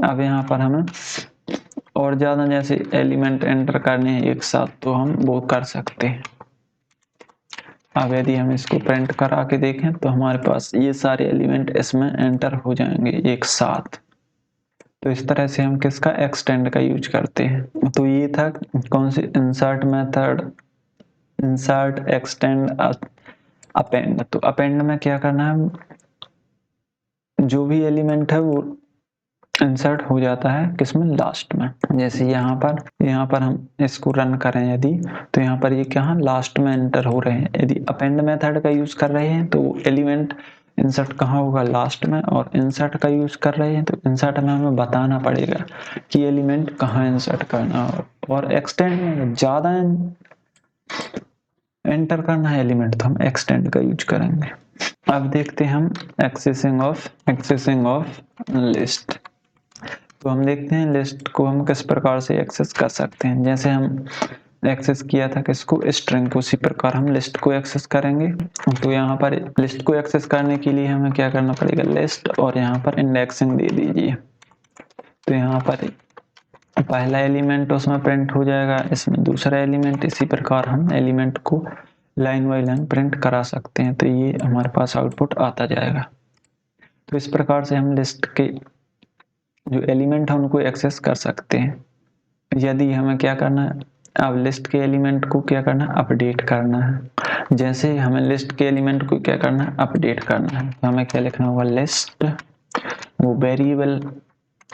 अब यहाँ पर हमें और ज्यादा जैसे एलिमेंट एंटर करने हैं एक साथ, तो हम वो कर सकते हैं। अब यदि हम इसको प्रिंट करा के देखें तो हमारे पास ये सारे एलिमेंट इसमें एंटर हो जाएंगे एक साथ। तो इस तरह से हम किसका एक्सटेंड का यूज करते हैं। तो ये था कौन सी insert method, insert, extend, append. तो अपेंड में क्या करना है, जो भी एलिमेंट है वो इंसर्ट हो जाता है किसमें, लास्ट में। जैसे यहाँ पर हम इसको रन करें यदि, तो यहाँ पर ये क्या लास्ट में एंटर हो रहे हैं। यदि अपेंड मेथड का यूज कर रहे हैं तो एलिमेंट इंसर्ट कहाँ होगा, लास्ट में। और इंसर्ट का यूज कर रहे हैं तो इंसर्ट में हमें बताना पड़ेगा कि एलिमेंट कहाँ इंसर्ट करना हो। और एक्सटेंड में ज्यादा एंटर करना है एलिमेंट तो हम एक्सटेंड का यूज करेंगे। अब देखते हैं हम एक्सेसिंग ऑफ लिस्ट। तो हम देखते हैं लिस्ट को हम किस प्रकार से एक्सेस कर सकते हैं। जैसे हम एक्सेस किया था किसको, स्ट्रिंग को, उसी प्रकार हम लिस्ट को एक्सेस करेंगे। तो यहाँ पर लिस्ट को एक्सेस करने के लिए हमें क्या करना पड़ेगा, लिस्ट, और यहाँ पर इंडेक्सिंग दे दीजिए। तो यहाँ पर पहला एलिमेंट उसमें प्रिंट हो जाएगा, इसमें दूसरा एलिमेंट। इसी प्रकार हम एलिमेंट को लाइन बाई लाइन प्रिंट करा सकते हैं। तो ये हमारे पास आउटपुट आता जाएगा। तो इस प्रकार से हम लिस्ट के जो एलिमेंट है उनको एक्सेस कर सकते हैं। यदि हमें क्या करना है, अब लिस्ट के एलिमेंट को क्या करना है, अपडेट करना है। जैसे हमें लिस्ट के एलिमेंट को क्या करना है, अपडेट करना है, तो हमें क्या लिखना होगा, लिस्ट, वो वेरिएबल,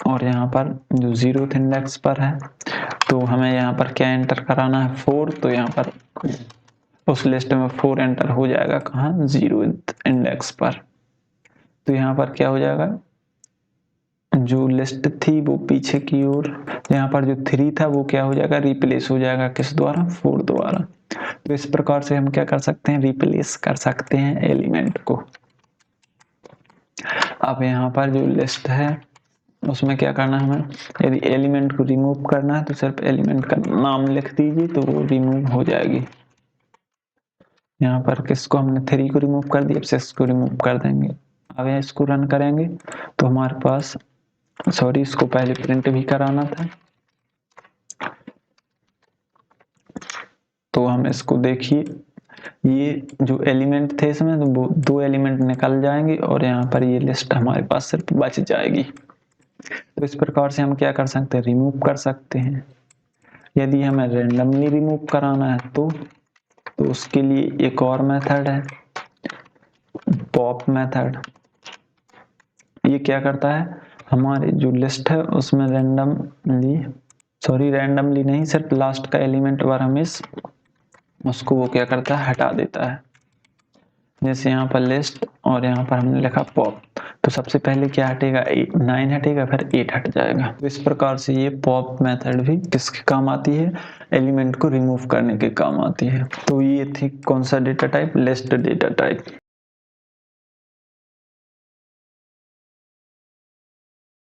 और यहाँ पर जो 0th इंडेक्स पर है तो हमें यहाँ पर क्या एंटर कराना है, 4। तो यहाँ पर उस लिस्ट में 4 एंटर हो जाएगा, कहाँ, 0th इंडेक्स पर। तो यहाँ पर क्या हो जाएगा, जो लिस्ट थी वो पीछे की ओर, यहाँ पर जो 3 था वो क्या हो जाएगा, रिप्लेस हो जाएगा किस द्वारा, 4 द्वारा। तो इस प्रकार से हम क्या कर सकते हैं, रिप्लेस कर सकते हैं एलिमेंट को। अब यहाँ पर जो लिस्ट है उसमें क्या करना है हमें, यदि एलिमेंट को रिमूव करना है तो सिर्फ एलिमेंट का नाम लिख दीजिए तो वो रिमूव हो जाएगी। यहाँ पर किसको हमने 3 को रिमूव कर दिया, 6 को रिमूव कर देंगे। अब इसको रन करेंगे तो हमारे पास, सॉरी इसको पहले प्रिंट भी कराना था। तो हम इसको देखिए, ये जो एलिमेंट थे इसमें तो वो 2 एलिमेंट निकल जाएंगे और यहाँ पर ये लिस्ट हमारे पास सिर्फ बच जाएगी। तो इस प्रकार से हम क्या कर सकते हैं, रिमूव कर सकते हैं। यदि हमें रैंडमली रिमूव कराना है तो उसके लिए एक और मेथड है, पॉप मेथड। ये क्या करता है, हमारे जो लिस्ट है उसमें रैंडमली नहीं, सिर्फ लास्ट का एलिमेंट बार हम उसको वो क्या करता है, हटा देता है। जैसे यहाँ पर लिस्ट और यहाँ पर हमने लिखा पॉप, तो सबसे पहले क्या हटेगा, 9 हटेगा, फिर 8 हट जाएगा। तो इस प्रकार से ये पॉप मेथड भी किसके काम आती है, एलिमेंट को रिमूव करने के काम आती है। तो ये थी कौन सा data type, list data type.